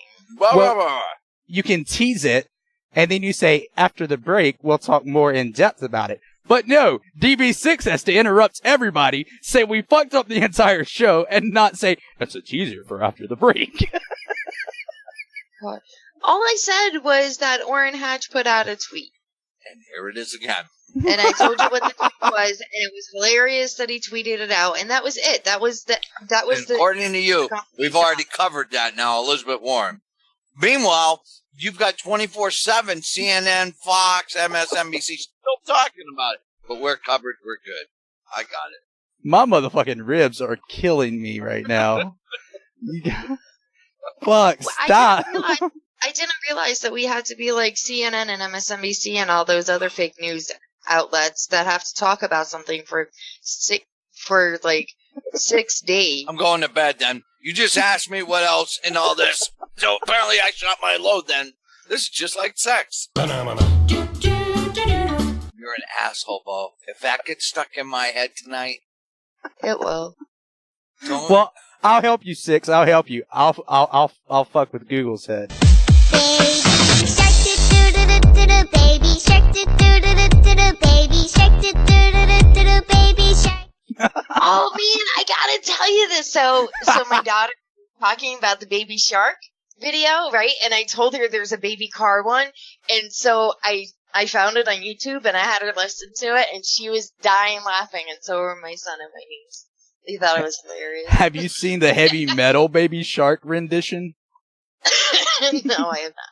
You can tease it, and then you say, after the break, we'll talk more in depth about it. But no, DB6 has to interrupt everybody, say we fucked up the entire show, and not say, that's a teaser for after the break. God. All I said was that Orrin Hatch put out a tweet. And here it is again. And I told you what the tweet was, and it was hilarious that he tweeted it out, and that was it. That was the. According to you, we've already covered that now, Elizabeth Warren. Meanwhile, you've got 24/7 CNN, Fox, MSNBC still talking about it, but we're covered. We're good. I got it. My motherfucking ribs are killing me right now. Fuck, stop. I didn't realize that we had to be like CNN and MSNBC and all those other fake news outlets that have to talk about something for 6 days. I'm going to bed then. You just asked me what else in all this. So apparently I shot my load then. This is just like sex. You're an asshole, Bo. If that gets stuck in my head tonight. It will. Well, I'll help you, Six. I'll help you. I'll fuck with Google's head. Baby shark, baby shark, baby shark. Oh man, I gotta tell you this. So my daughter was talking about the baby shark video, right? And I told her there's a baby car one, and so I found it on YouTube and I had her listen to it, and she was dying laughing, and so were my son and my niece. They thought it was hilarious. Have you seen the heavy metal baby shark rendition? No, I have not.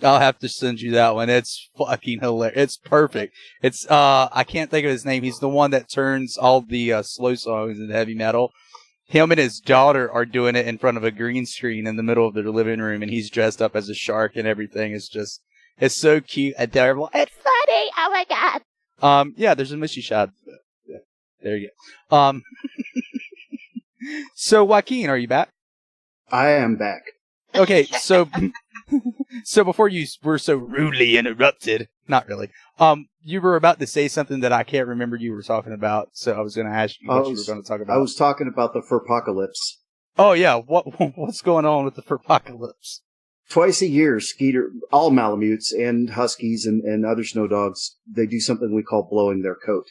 I'll have to send you that one. It's fucking hilarious. It's perfect. It's I can't think of his name. He's the one that turns all the slow songs into heavy metal. Him and his daughter are doing it in front of a green screen in the middle of their living room, and he's dressed up as a shark and everything. It's so cute, adorable. It's funny. Oh my god. Yeah, there's a Missy shot. Yeah, there you go. So Joaquin, are you back? I am back. Okay, so before you were so rudely interrupted, not really. You were about to say something that I can't remember you were talking about, so I was going to ask you what you were going to talk about. I was talking about the furpocalypse. Oh yeah, what's going on with the furpocalypse? Twice a year, Skeeter, all Malamutes and Huskies and other snow dogs, they do something we call blowing their coat.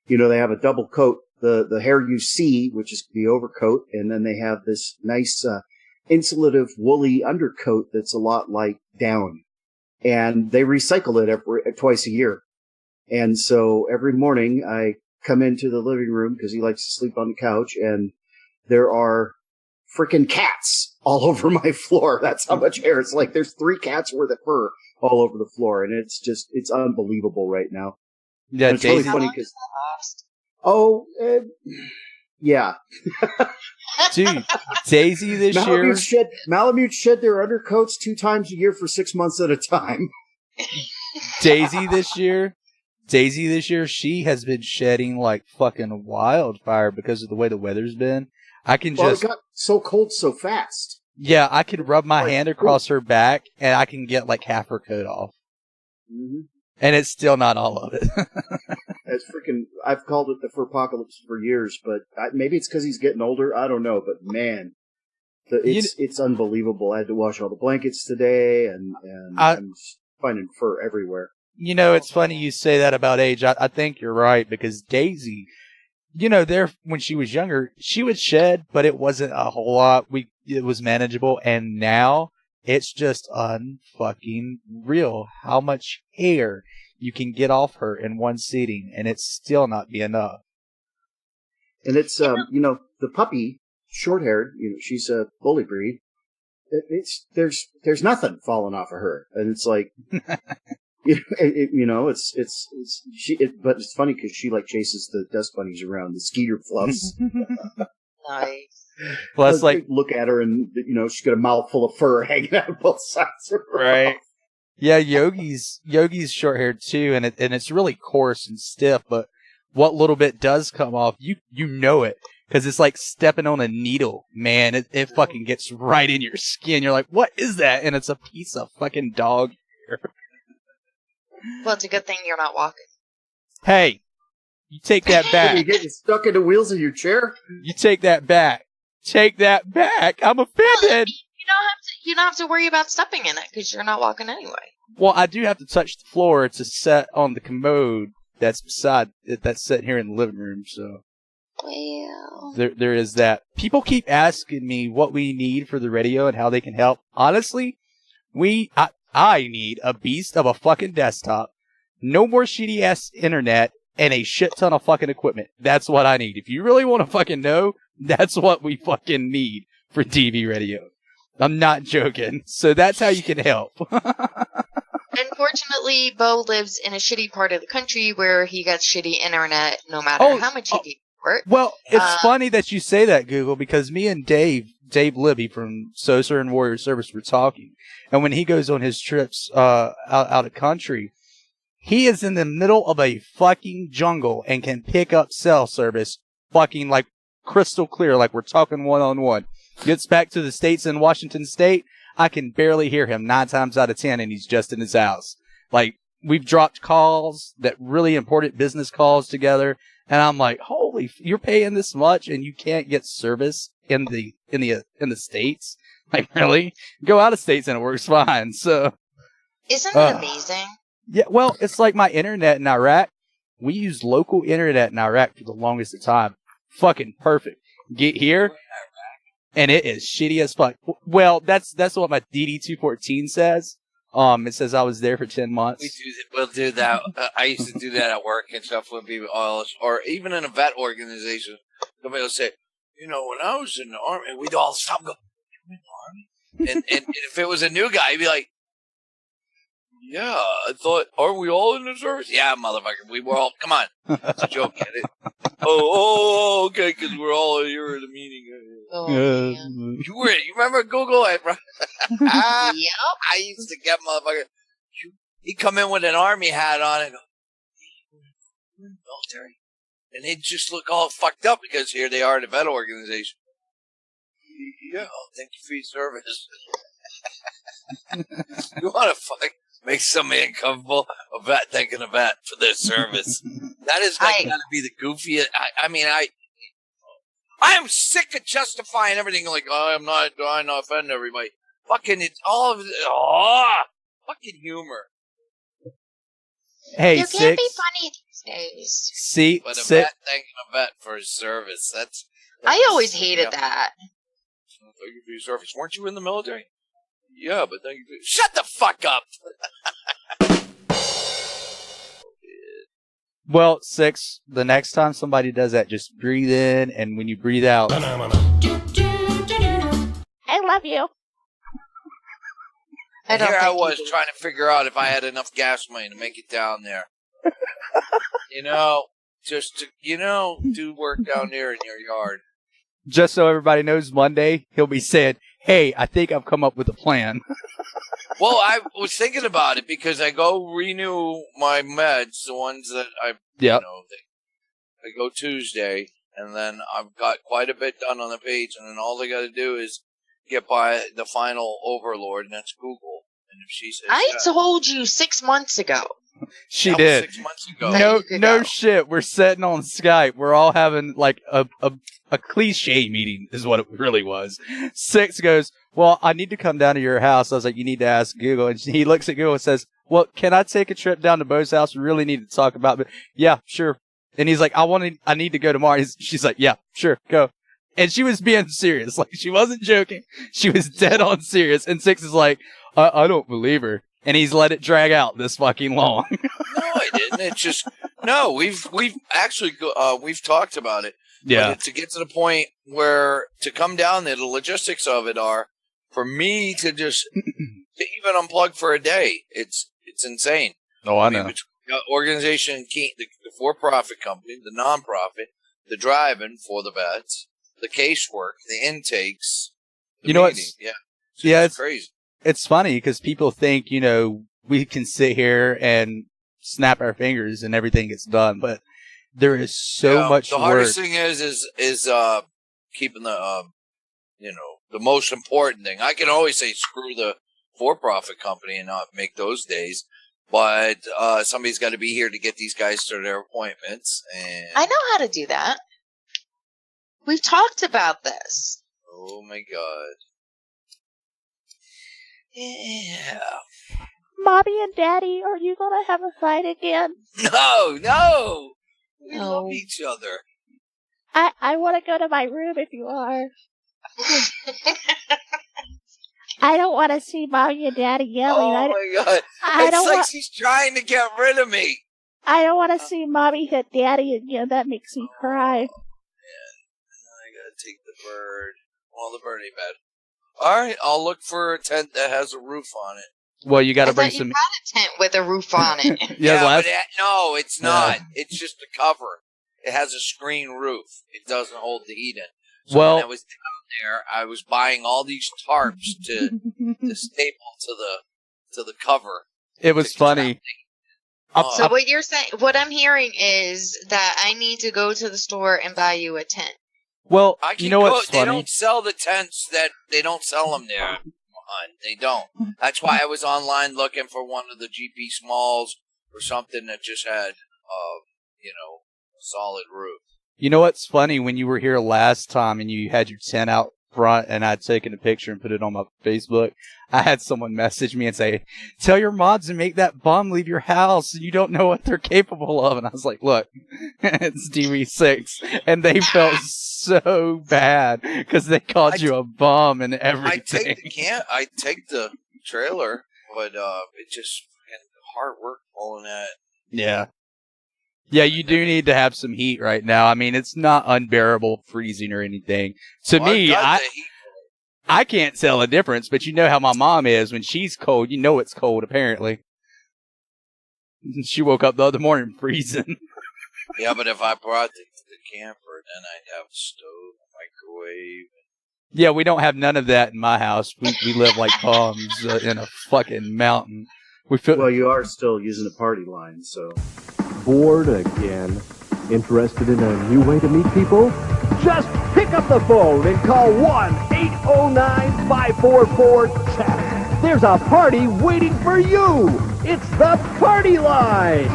You know, they have a double coat, the hair you see, which is the overcoat, and then they have this nice insulative woolly undercoat that's a lot like down, and they recycle it twice a year. And so every morning I come into the living room because he likes to sleep on the couch, and there are freaking cats all over my floor. That's how much hair. It's like there's 3 cats worth of fur all over the floor, and it's unbelievable right now. Yeah, it's really funny because yeah. Dude, Daisy this year. Malamutes shed their undercoats 2 times a year for 6 months at a time. Daisy this year, she has been shedding like fucking wildfire because of the way the weather's been. It got so cold so fast. Yeah, I could rub my hand across her back and I can get like half her coat off. Mm-hmm. And it's still not all of it. It's freaking, I've called it the furpocalypse for years, but maybe it's because he's getting older. I don't know, but man, it's unbelievable. I had to wash all the blankets today, and I'm finding fur everywhere. You know, it's funny you say that about age. I think you're right, because Daisy, you know, when she was younger, she would shed, but it wasn't a whole lot. It was manageable, and now it's just unfucking real how much hair you can get off her in one sitting, and it's still not be enough. And it's, you know, the puppy, short-haired, you know, she's a bully breed. There's nothing falling off of her, and it's like, but it's funny because she like chases the dust bunnies around, the Skeeter fluffs. Nice. Plus, like, look at her, and you know she's got a mouthful of fur hanging out of both sides of her. Right. Yeah, Yogi's short haired too, and it's really coarse and stiff. But what little bit does come off, you know it, because it's like stepping on a needle, man. It fucking gets right in your skin. You're like, what is that? And it's a piece of fucking dog hair. Well, it's a good thing you're not walking. Hey, you take that back. You get stuck in the wheels of your chair. You take that back. Take that back. I'm offended. You don't have to worry about stepping in it because you're not walking anyway. Well, I do have to touch the floor to set on the commode that's sitting here in the living room. So, well, there is that. People keep asking me what we need for the radio and how they can help. Honestly, I need a beast of a fucking desktop no more shitty ass internet and a shit ton of fucking equipment. That's what I need. If you really want to fucking know, that's what we fucking need for DV radio. I'm not joking. So that's how you can help. Unfortunately, Bo lives in a shitty part of the country where he gets shitty internet no matter how much he pays for it. Well, it's funny that you say that, Google, because me and Dave Libby from SOSRA and Warrior Service were talking. And when he goes on his trips out of country, he is in the middle of a fucking jungle and can pick up cell service fucking like crystal clear, like we're talking one-on-one. Gets back to the States in Washington State, I can barely hear him 9 times out of 10, and he's just in his house. Like, we've dropped calls, that really important business calls together, and I'm like, holy, you're paying this much and you can't get service in the States? Like, really? Go out of States and it works fine. So, isn't it amazing? Yeah, well, it's like my internet in Iraq. We used local internet in Iraq for the longest of time. Fucking perfect. Get here, and it is shitty as fuck. Well, that's what my DD214 says. It says I was there for 10 months. We'll do that. I used to do that at work and stuff when people, or even in a vet organization. Somebody will say, when I was in the Army, we'd all stop and go, "You in the Army?" And if it was a new guy, he'd be like, "Yeah, I thought, aren't we all in the service?" "Yeah, motherfucker, we were all, come on." It's a joke, get it? Oh, okay, because we're all here at a meeting. You remember Google? Yep. I used to get motherfucker. He'd come in with an army hat on and go, "Hey, you're in the military?" And they'd just look all fucked up because here they are in a vet organization. "Yeah, thank you for your service." You want to make somebody uncomfortable? A vet thanking a vet for their service. That is got to be the goofiest. I am sick of justifying everything like, I'm not trying to offend everybody. Fucking, it's all of it. Fucking humor. Hey, you can't be funny these days. But a vet thanking a vet for his service. That's I always hated that. Thank you for your service. Weren't you in the military? Yeah, but thank you for... Shut the fuck up! Well, 6, the next time somebody does that, just breathe in, and when you breathe out... I love you. Here I was trying to figure out if I had enough gas money to make it down there. Just to, do work down there in your yard. Just so everybody knows, Monday, he'll be saying, "Hey, I think I've come up with a plan." Well, I was thinking about it because I go renew my meds, the ones that I go Tuesday, and then I've got quite a bit done on the page, and then all they got to do is get by the final overlord, and that's Google. And if she says, I told you 6 months ago. She did. 6 months ago. No shit. We're sitting on Skype. We're all having like a cliche meeting is what it really was. 6 goes, "Well, I need to come down to your house." I was like, "You need to ask Google." And he looks at Google and says, "Well, can I take a trip down to Bo's house? We really need to talk about it." "Yeah, sure." And he's like, I need to go tomorrow." She's like, "Yeah, sure, go." And she was being serious. Like, she wasn't joking. She was dead on serious. And 6 is like, I don't believe her. And he's let it drag out this fucking long. No, I didn't. It's just, no, we've actually, we've talked about it. Yeah. But to get to the point where to come down there, the logistics of it are for me to just to even unplug for a day. It's insane. Oh, I know. Organization, the for-profit company, the non-profit, the driving for the vets, the casework, the intakes. The what? Yeah. It's crazy. It's funny because people think, we can sit here and snap our fingers and everything gets done, but there is so much work. The hardest thing is keeping the, the most important thing. I can always say screw the for-profit company and not make those days, but somebody's got to be here to get these guys to their appointments. And I know how to do that. We've talked about this. Oh my God. Yeah. Mommy and Daddy, are you going to have a fight again? No. We love each other. I want to go to my room if you are. I don't want to see Mommy and Daddy yelling. Oh my God! It's like she's trying to get rid of me. I don't want to see Mommy hit Daddy, and that makes me cry. Man, I gotta take the bird. Well, the bird ain't bad. All right, I'll look for a tent that has a roof on it. Well, you got to bring some. You had a tent with a roof on it. But no, it's not. It's just a cover. It has a screen roof. It doesn't hold the heat in. So when I was down there, I was buying all these tarps to staple to the cover. It was funny. So what you're saying, what I'm hearing is that I need to go to the store and buy you a tent. Well, you know what's funny? They don't sell the tents they don't sell them there. They don't. That's why I was online looking for one of the GP Smalls or something that just had, a solid roof. You know what's funny? When you were here last time and you had your tent out front and I'd taken a picture and put it on my Facebook, I had someone message me and say, tell your mods to make that bum leave your house. You don't know what they're capable of. And I was like, look, it's DV6. And they felt so bad because they called you a bum and everything. I take the trailer, but it just hard work pulling at it. Yeah. Yeah, you do need to have some heat right now. I mean, it's not unbearable freezing or anything. To me, I can't tell a difference, but you know how my mom is. When she's cold, you know it's cold, apparently. She woke up the other morning freezing. Yeah, but if I brought the camper, then I'd have a stove, a microwave. Yeah, we don't have none of that in my house. We live like bums in a fucking mountain. Well, you are still using a party line, so... Bored again? Interested in a new way to meet people? Just pick up the phone and call 1-809-544-CHAT. There's a party waiting for you. It's the party line.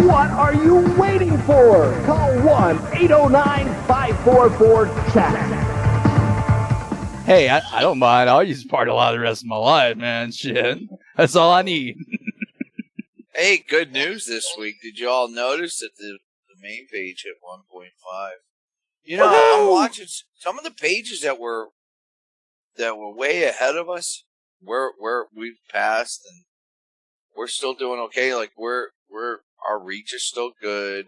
What are you waiting for? Call 1-809-544-CHAT. Hey, I don't mind. I'll use party line the rest of my life, man. Shit. That's all I need. Hey, good news this week. Did you all notice that the main page hit 1.5? You know, I'm watching some of the pages that were way ahead of us. Where we've passed, and we're still doing okay. Like our reach is still good.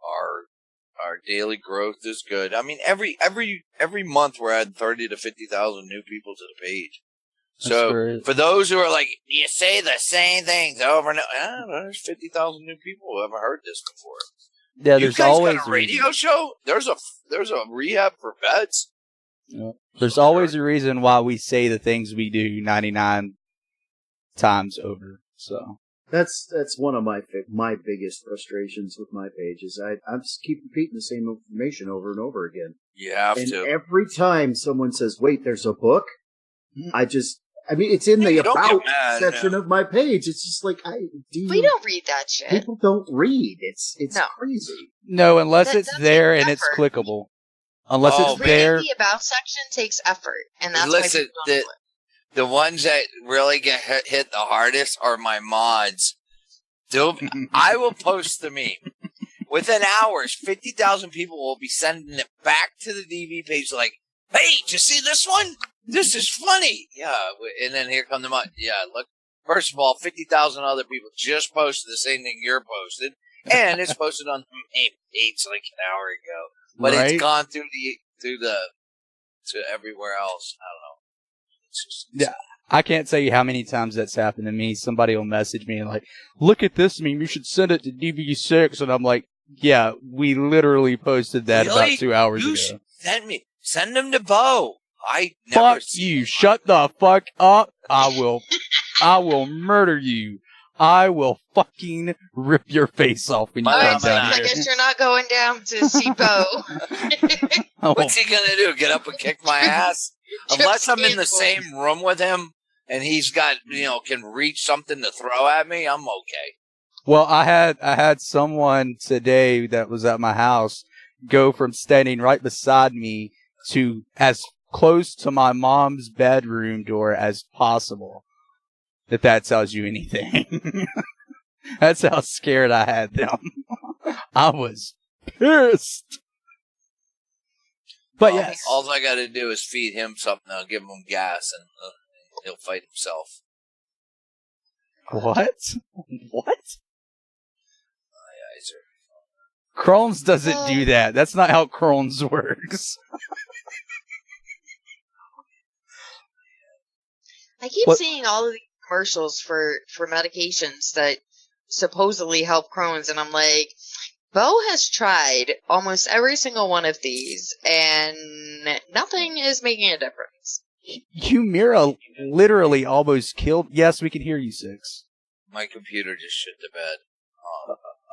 Our daily growth is good. I mean, every month we're adding 30 to 50,000 new people to the page. So for those who are like, you say the same things over and over, there's 50,000 new people who haven't heard this before. Yeah, you there's guys always got a radio show. There's a rehab for vets. Yeah. There's always a reason why we say the things we do 99 times over. So that's one of my biggest frustrations with my page is I just keep repeating the same information over and over again. You have to. And every time someone says, "Wait, there's a book," I mean, it's in the about section of my page. It's just like, we don't read that shit. People don't read. It's crazy. No, unless it's there and it's clickable. Unless it's there. The about section takes effort, and that's why people don't do it. The ones that really get hit the hardest are my mods. I will post the meme. Within hours, 50,000 people will be sending it back to the DV page like, hey, did you see this one? This is funny. Yeah, and then here come the mod. Yeah, look. First of all, 50,000 other people just posted the same thing you're posted, and it's posted on the main page like an hour ago. But It's gone to everywhere else. I don't know. It's just, yeah, I can't tell you how many times that's happened to me. Somebody will message me and like, look at this meme. You should send it to DV6. And I'm like, yeah, we literally posted that about 2 hours ago. Send them to Bo. Fuck you. Shut the fuck up. I will murder you. I will fucking rip your face off when you come down here. I guess you're not going down to see Bo. What's he gonna do? Get up and kick my ass? Unless I'm in the same room with him and he's got, can reach something to throw at me, I'm okay. Well, I had someone today that was at my house go from standing right beside me to as close to my mom's bedroom door as possible. If that tells you anything. That's how scared I had them. I was pissed. But yes. All I got to do is feed him something. I'll give him gas and he'll fight himself. What? What? My eyes are... Crohn's doesn't do that. That's not how Crohn's works. I keep seeing all of these commercials for medications that supposedly help Crohn's, and I'm like, Bo has tried almost every single one of these, and nothing is making a difference. Humira literally almost killed... Yes, we can hear you, Six. My computer just shit the bed.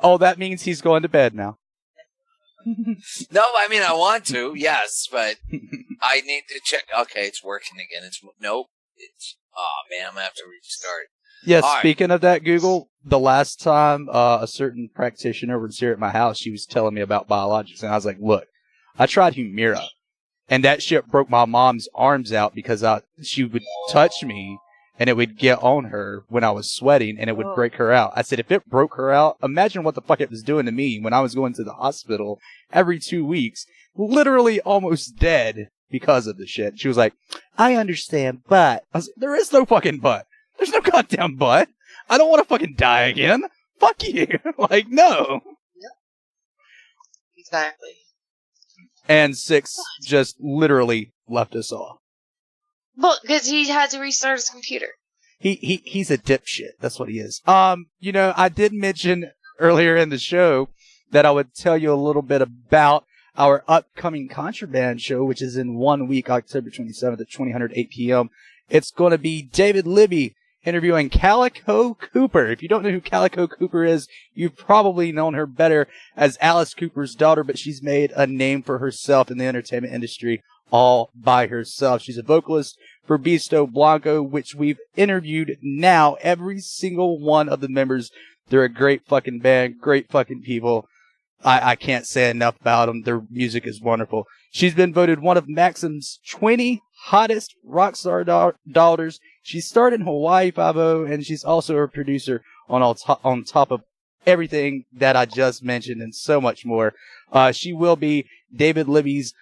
Oh, that means he's going to bed now. No, I mean, I want to, yes, but I need to check. Okay, it's working again. Nope. Oh, man, I'm going to have to restart. Yes, All speaking of that, Google, the last time a certain practitioner was here at my house, she was telling me about biologics, and I was like, look, I tried Humira, and that shit broke my mom's arms out because she would touch me, and it would get on her when I was sweating, and it would break her out. I said, if it broke her out, imagine what the fuck it was doing to me when I was going to the hospital every 2 weeks, literally almost dead because of the shit. She was like, I understand, but... I was like, there is no fucking but. There's no goddamn but. I don't want to fucking die again. Fuck you. Like, no. Yep. Exactly. And Six just literally left us all. Well, because he had to restart his computer. He's a dipshit. That's what he is. You know, I did mention earlier in the show that I would tell you a little bit about our upcoming Contraband show, which is in 1 week, October 27th at 20:08 p.m. It's going to be David Libby interviewing Calico Cooper. If you don't know who Calico Cooper is, you've probably known her better as Alice Cooper's daughter, but she's made a name for herself in the entertainment industry all by herself. She's a vocalist for Beasto Blanco, which we've interviewed now, every single one of the members. They're a great fucking band, great fucking people. I can't say enough about them. Their music is wonderful. She's been voted one of Maxim's 20 hottest rock star daughters. She starred in Hawaii Five-0, and she's also a producer on top of everything that I just mentioned and so much more. She will be David Libby's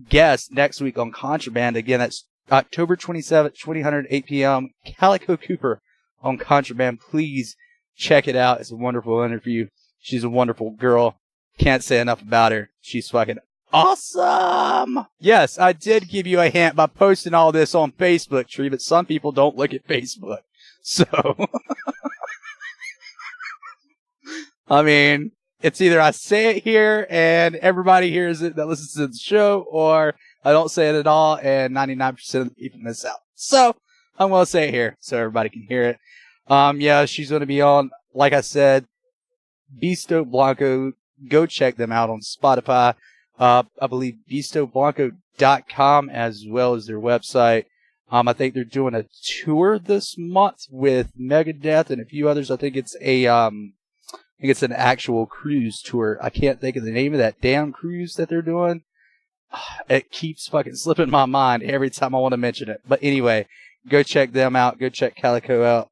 guest next week on Contraband. Again, that's October 27th, 20:08 p.m. Calico Cooper on Contraband. Please check it out. It's a wonderful interview. She's a wonderful girl. Can't say enough about her. She's fucking awesome. Yes, I did give you a hint by posting all this on Facebook, Tree, but some people don't look at Facebook. So, I mean, it's either I say it here and everybody hears it that listens to the show, or I don't say it at all and 99% of the people miss out. So, I'm going to say it here so everybody can hear it. Yeah, she's going to be on, like I said, Beasto Blanco. Go check them out on Spotify. I believe BeastoBlanco.com as well as their website. I think they're doing a tour this month with Megadeth and a few others. I think it's an actual cruise tour. I can't think of the name of that damn cruise that they're doing. It keeps fucking slipping my mind every time I want to mention it. But anyway, go check them out. Go check Calico out.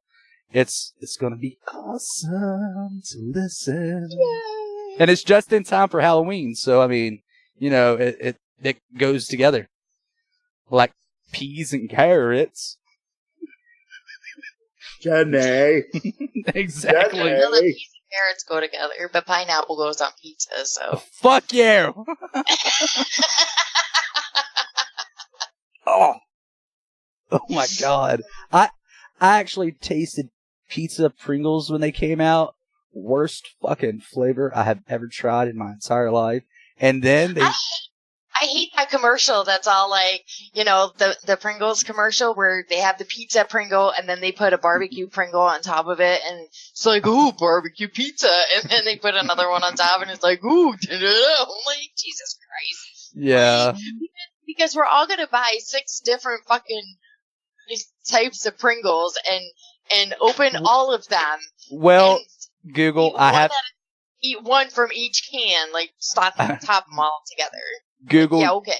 It's going to be awesome to listen. Yay! And it's just in time for Halloween. So, I mean, you know, it goes together. Like peas and carrots. Jenny. Exactly. I know that peas and carrots go together, but pineapple goes on pizza, so. Fuck you! Oh my God. I actually tasted pizza Pringles when they came out. Worst fucking flavor I have ever tried in my entire life. And then they... I hate that commercial that's all like, you know, the Pringles commercial where they have the pizza Pringle and then they put a barbecue Pringle on top of it and it's like, ooh, barbecue pizza. And then they put another one on top and it's like, ooh, da-da-da. I'm like, Jesus Christ. Yeah. Like, because we're all going to buy 6 different fucking types of Pringles and open all of them. Well, Google, I have... Eat one from each can, like, top them all together. Google, yeah, okay.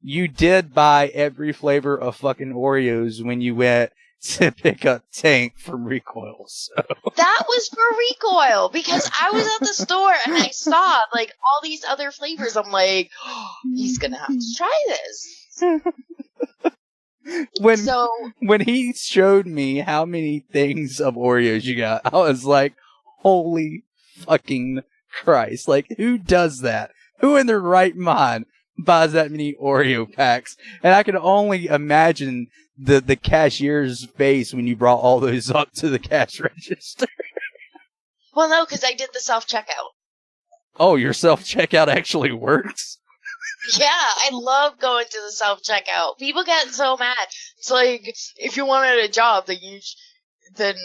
You did buy every flavor of fucking Oreos when you went to pick up Tank from Recoil. So. That was for Recoil because I was at the store and I saw like all these other flavors. I'm like, oh, he's gonna have to try this. when he showed me how many things of Oreos you got, I was like, holy fucking Christ. Like, who does that? Who in their right mind buys that many Oreo packs? And I can only imagine the cashier's face when you brought all those up to the cash register. Well, no, because I did the self-checkout. Oh, your self-checkout actually works? Yeah, I love going to the self-checkout. People get so mad. It's like, if you wanted a job, then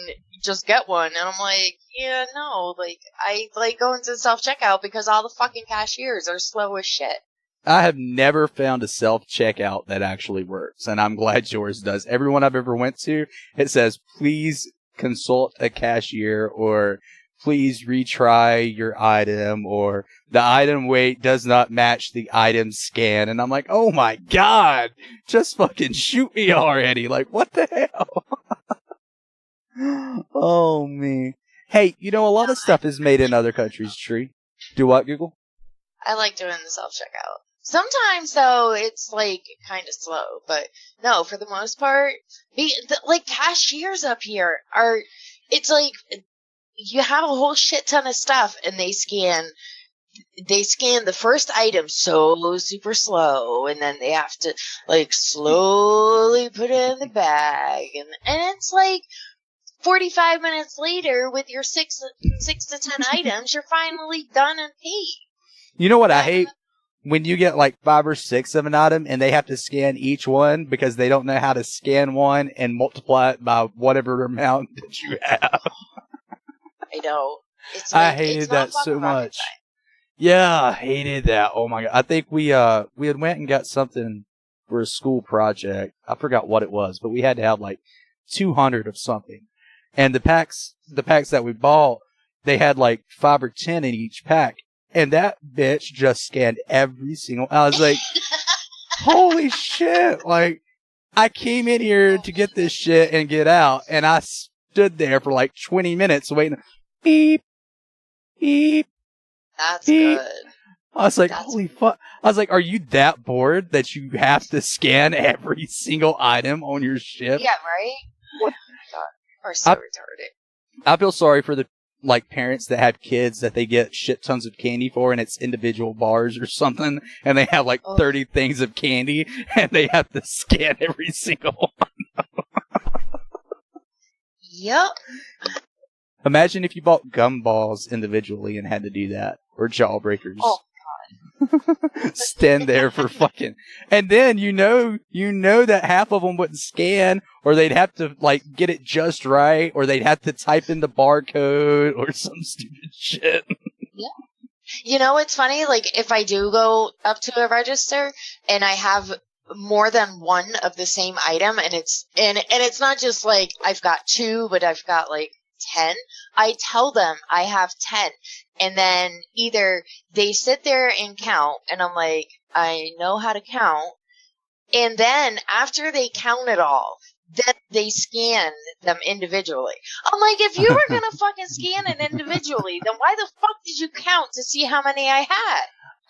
just get one. And I'm like, yeah, no. Like, I like going to the self-checkout because all the fucking cashiers are slow as shit. I have never found a self-checkout that actually works, and I'm glad yours does. Everyone I've ever went to, it says, please consult a cashier, or please retry your item, or the item weight does not match the item scan. And I'm like, oh my God, just fucking shoot me already. Like, what the hell? Oh, me. Hey, you know, a lot of stuff is made in other countries, Tree. Do what, Google? I like doing the self-checkout. Sometimes, though, it's, like, kind of slow. But, no, for the most part, like, cashiers up here are, it's like, you have a whole shit ton of stuff, and they scan the first item so super slow, and then they have to, like, slowly put it in the bag. And it's like 45 minutes later, with your 6 to 10 items, you're finally done and paid. You know what I hate? When you get like 5 or 6 of an item and they have to scan each one because they don't know how to scan one and multiply it by whatever amount that you have. I know. It's like, I hated that so much. Yeah, I hated that. Oh my God. I think we had went and got something for a school project. I forgot what it was, but we had to have like 200 of something. And the packs that we bought, they had like 5 or 10 in each pack. And that bitch just scanned every single. I was like, holy shit. Like, I came in here to get this shit and get out. And I stood there for like 20 minutes waiting. Beep, beep. That's beep. good. I was like, holy fuck. I was like, are you that bored that you have to scan every single item on your ship? Yeah, right? What? Oh my God. We're so retarded. I feel sorry for the like parents that have kids that they get shit tons of candy for, and it's individual bars or something, and they have like 30 things of candy, and they have to scan every single one. Yep. Imagine if you bought gumballs individually and had to do that, or jawbreakers. Oh God. Stand there for fucking, and then you know that half of them wouldn't scan, or they'd have to like get it just right, or they'd have to type in the barcode or some stupid shit. Yeah. You know, it's funny, like if I do go up to a register and I have more than one of the same item, and it's not just like I've got 2, but I've got like 10, I tell them I have 10. And then either they sit there and count, and I'm like, I know how to count. And then after they count it all, then they scan them individually. I'm like, if you were going to fucking scan it individually, then why the fuck did you count to see how many I had?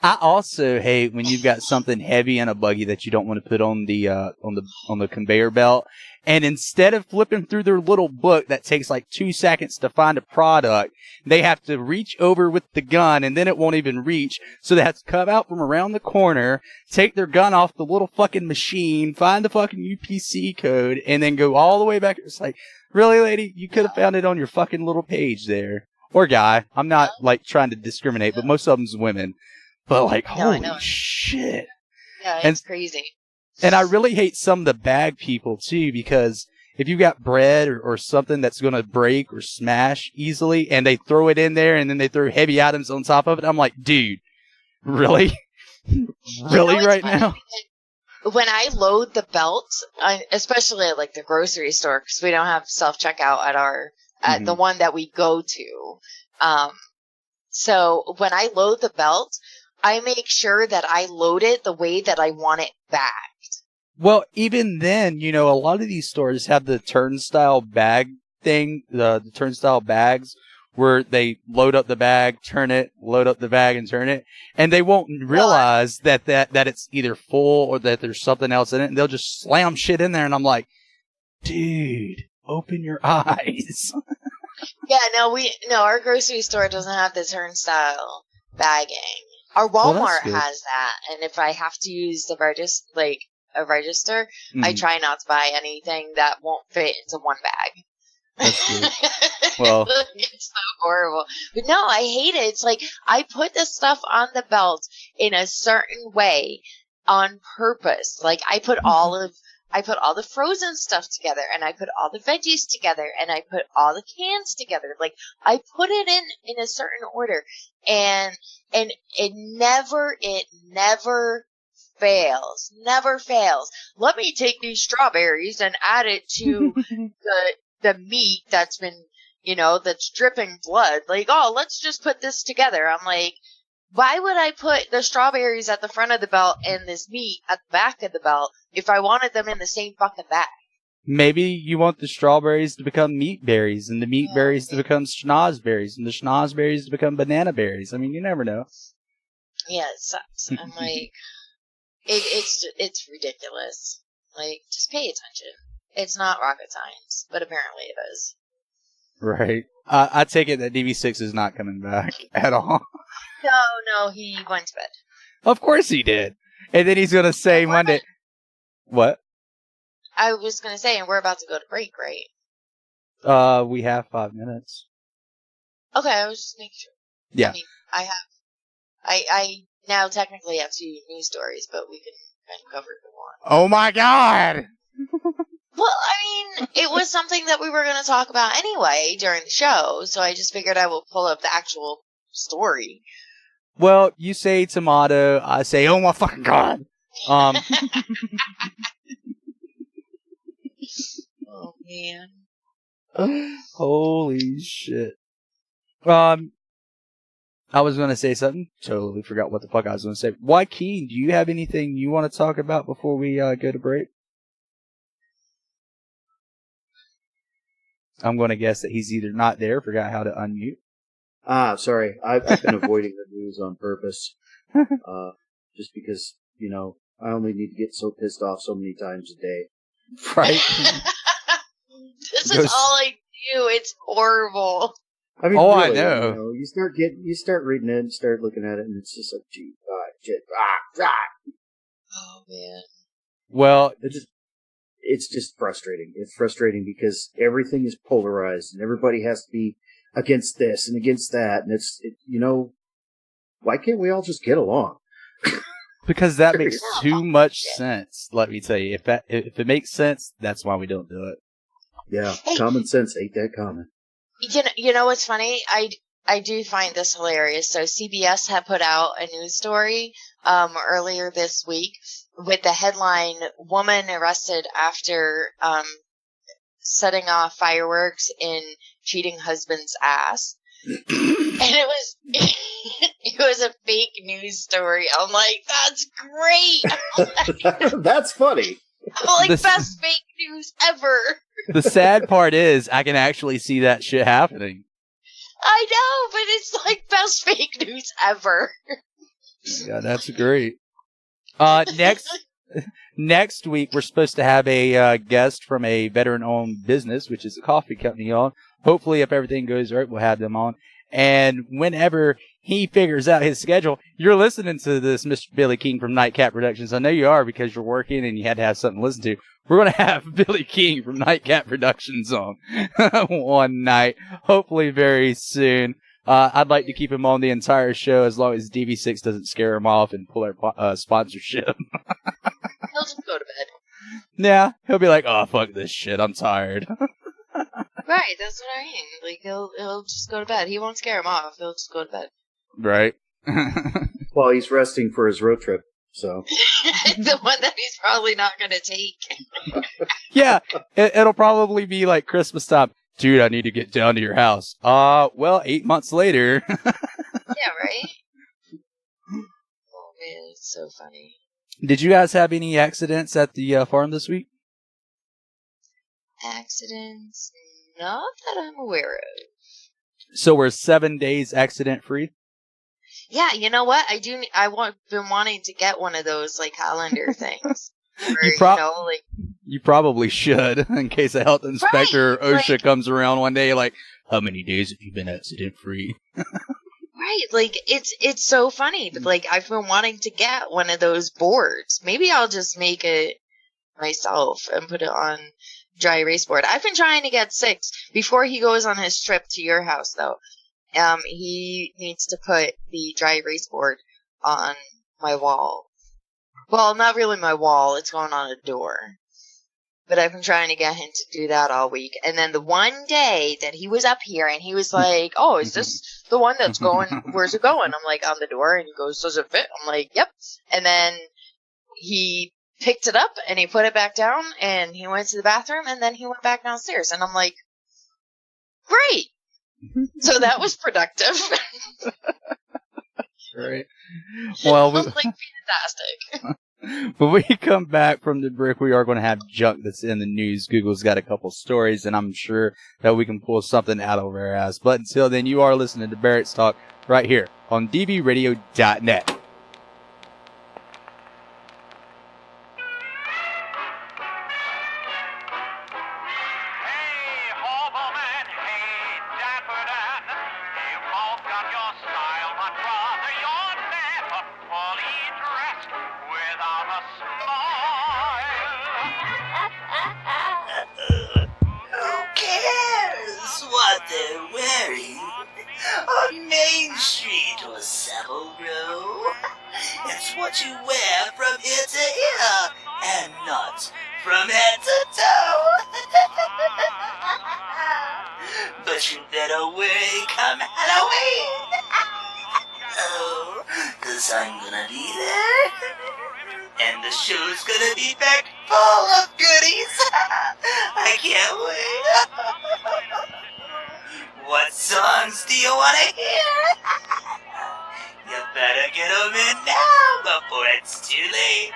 I also hate when you've got something heavy in a buggy that you don't want to put on the conveyor belt, and instead of flipping through their little book that takes like 2 seconds to find a product, they have to reach over with the gun, and then it won't even reach, so they have to come out from around the corner, take their gun off the little fucking machine, find the fucking UPC code, and then go all the way back. It's like, really, lady? You could have found it on your fucking little page there. Or guy. I'm not like trying to discriminate, but most of them's women. But like, holy shit. Yeah, it's crazy. And I really hate some of the bag people too, because if you got bread or something that's going to break or smash easily, and they throw it in there and then they throw heavy items on top of it, I'm like, dude, really? Really right now? When I load the belt, especially at like the grocery store, because we don't have self-checkout at the one that we go to. So when I load the belt, I make sure that I load it the way that I want it bagged. Well, even then, you know, a lot of these stores have the turnstile bag thing, the turnstile bags, where they load up the bag, turn it, load up the bag, and turn it, and they won't realize that it's either full or that there's something else in it, and they'll just slam shit in there, and I'm like, dude, open your eyes. Yeah, no, our grocery store doesn't have the turnstile bagging. Our Walmart has that, and if I have to use the register, I try not to buy anything that won't fit into one bag. That's good. Well, it's so horrible. But no, I hate it. It's like I put the stuff on the belt in a certain way on purpose. Like I put all the frozen stuff together, and I put all the veggies together, and I put all the cans together. Like I put it in a certain order, and it never fails. Never fails. Let me take these strawberries and add it to the meat that's been, that's dripping blood. Like, oh, let's just put this together. I'm like, why would I put the strawberries at the front of the belt and this meat at the back of the belt if I wanted them in the same fucking bag? Maybe you want the strawberries to become meat berries, and the meat berries to become schnozberries, and the schnozberries to become banana berries. I mean, you never know. Yeah, it sucks. I'm like, it's ridiculous. Like, just pay attention. It's not rocket science, but apparently it is. Right. I take it that DV6 is not coming back at all. No, he went to bed. Of course he did. And then he's going to say Monday. What? I was going to say, and we're about to go to break, right? We have 5 minutes. Okay, I was just making sure. Yeah. I mean, I now technically have 2 news stories, but we can kind of cover the one. Oh my God! Well, I mean, it was something that we were going to talk about anyway during the show, so I just figured I will pull up the actual story. Well, you say tomato, I say, oh my fucking God. Oh, man. Holy shit. I was going to say something. Totally forgot what the fuck I was going to say. Joaquin, do you have anything you want to talk about before we go to break? I'm going to guess that he's either not there, forgot how to unmute. Sorry. I've been avoiding the news on purpose. Just because, I only need to get so pissed off so many times a day. Right? This is all I do. It's horrible. I mean, really, I know. You start reading it and start looking at it, and it's just like, gee, shit, Oh, man. Well, it's just frustrating. It's frustrating because everything is polarized, and everybody has to be against this and against that, and why can't we all just get along? Because that makes too much sense. Let me tell you, if it makes sense, that's why we don't do it. Yeah, common sense ain't that common. You know what's funny? I do find this hilarious. So CBS had put out a news story earlier this week with the headline, "Woman arrested after setting off fireworks in cheating husband's ass." And it was a fake news story. I'm like, that's great. That's funny. I'm like, best fake news ever. The sad part is, I can actually see that shit happening. I know, but it's like best fake news ever. Yeah, that's great. Next week, we're supposed to have a guest from a veteran-owned business, which is a coffee company on. Hopefully, if everything goes right, we'll have them on. And whenever he figures out his schedule, you're listening to this, Mr. Billy King from Nightcap Productions. I know you are because you're working and you had to have something to listen to. We're going to have Billy King from Nightcap Productions on one night, hopefully very soon. I'd like to keep him on the entire show as long as DV6 doesn't scare him off and pull our sponsorship. He'll just go to bed. Yeah, he'll be like, oh, fuck this shit, I'm tired. Right, that's what I mean. Like, he'll just go to bed. He won't scare him off. He'll just go to bed. Right. Well, he's resting for his road trip, so. The one that he's probably not going to take. Yeah, it'll probably be like Christmas time. Dude, I need to get down to your house. Well, 8 months later. Yeah, right? Oh, man, it's so funny. Did you guys have any accidents at the farm this week? Accidents? Not that I'm aware of. So we're 7 days accident free? Yeah, you know what? Been wanting to get one of those like calendar things. Where, You probably should, in case a health inspector or OSHA comes around one day, like, how many days have you been accident free? Right, like it's so funny, but like I've been wanting to get one of those boards. Maybe I'll just make it myself and put it on dry erase board. I've been trying to get 6 before he goes on his trip to your house, though. He needs to put the dry erase board on my wall. Well, not really my wall. It's going on a door. But I've been trying to get him to do that all week. And then the one day that he was up here and he was like, oh, is this the one that's going? Where's it going? I'm like, on the door. And he goes, does it fit? I'm like, yep. And then he picked it up and he put it back down and he went to the bathroom and then he went back downstairs. And I'm like, great. So that was productive. Right. Well, like fantastic. When we come back from the break, we are going to have junk that's in the news. Google's got a couple stories, and I'm sure that we can pull something out of our ass. But until then, you are listening to Barracks Talk right here on dvradio.net. They're wearing on Main Street or Savile Row. It's what you wear from ear to ear and not from head to toe. But you better wear it come Halloween. Oh, 'cause I'm gonna be there. And the show's gonna be packed full of goodies. I can't wait. What songs do you want to hear? You better get them in now before it's too late.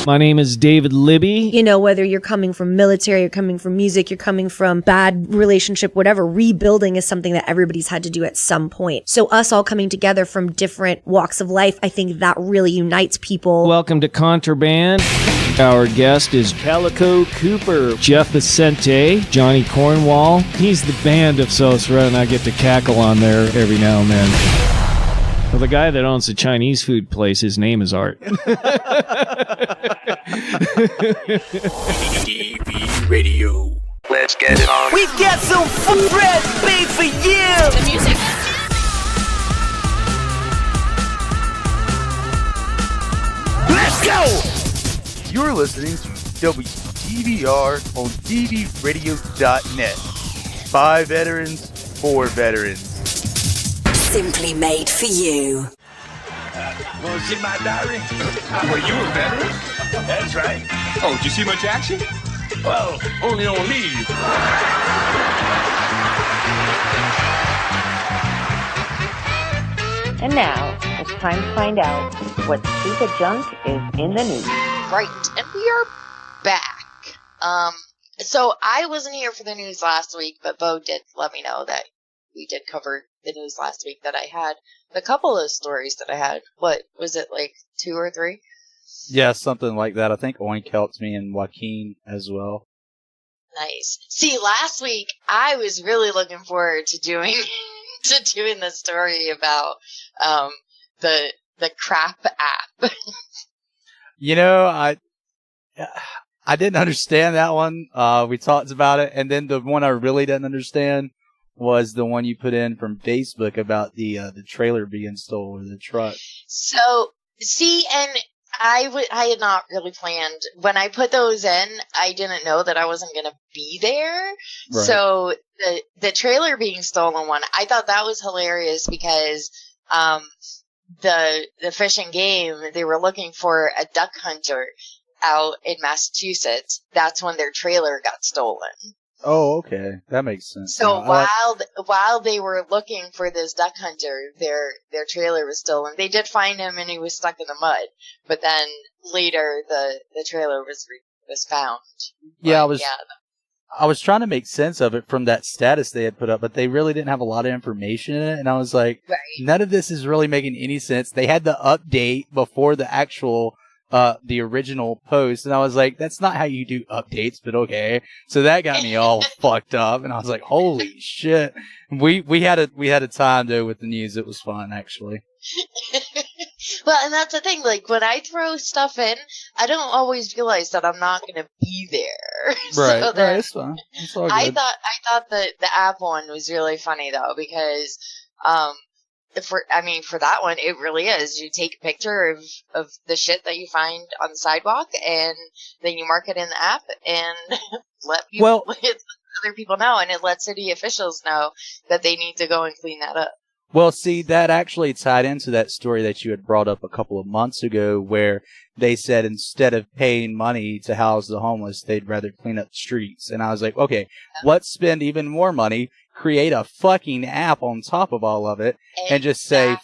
My name is David Libby. You know, whether you're coming from military, you're coming from music, you're coming from bad relationship, whatever, rebuilding is something that everybody's had to do at some point. So us all coming together from different walks of life, I think that really unites people. Welcome to Contraband. Our guest is Calico Cooper, Jeff Vicente, Johnny Cornwall. He's the band of SOSRA, and I get to cackle on there every now and then. Well, the guy that owns the Chinese food place, his name is Art. DV Radio. Let's get it on. We've got some fresh beat for you. The music. Let's go. You're listening to WTVR on dvradio.net. By veterans, for veterans. Simply made for you. Want to see my diary? Were you a veteran? That's right. Oh, did you see much action? Well, only on leave. And now, it's time to find out what stupid junk is in the news. Right, and we are back. So I wasn't here for the news last week, but Bo did let me know that we did cover the news last week, that I had a couple of stories that I had. What was it, like 2 or 3? Yeah, something like that. I think Oink helped me and Joaquin as well. Nice. See, last week I was really looking forward to doing the story about the crap app. You know, I didn't understand that one. We talked about it, and then the one I really didn't understand was the one you put in from Facebook about the trailer being stolen, or the truck. So, see, and I had not really planned. When I put those in, I didn't know that I wasn't going to be there. Right. So the trailer being stolen one, I thought that was hilarious because the Fish and Game, they were looking for a duck hunter out in Massachusetts. That's when their trailer got stolen. Oh, okay. That makes sense. So while they were looking for this duck hunter, their trailer was stolen. They did find him, and he was stuck in the mud. But then later, the trailer was found. Yeah, But, I was trying to make sense of it from that status they had put up, but they really didn't have a lot of information in it. And I was like, none of this is really making any sense. They had the update before the actual the original post, and I was like, that's not how you do updates, but okay. So that got me all fucked up, and I was like, holy shit. We had a time though with the news. It was fun, actually. Well, and that's the thing, like, when I throw stuff in, I don't always realize that I'm not going to be there. Right, So then, it's fine. It's all good. I thought the app one was really funny, though, because, for that one, it really is. You take a picture of the shit that you find on the sidewalk, and then you mark it in the app, and let other people know, and it lets city officials know that they need to go and clean that up. Well, see, that actually tied into that story that you had brought up a couple of months ago where they said instead of paying money to house the homeless, they'd rather clean up the streets. And I was like, okay, let's spend even more money, create a fucking app on top of all of it, and just say,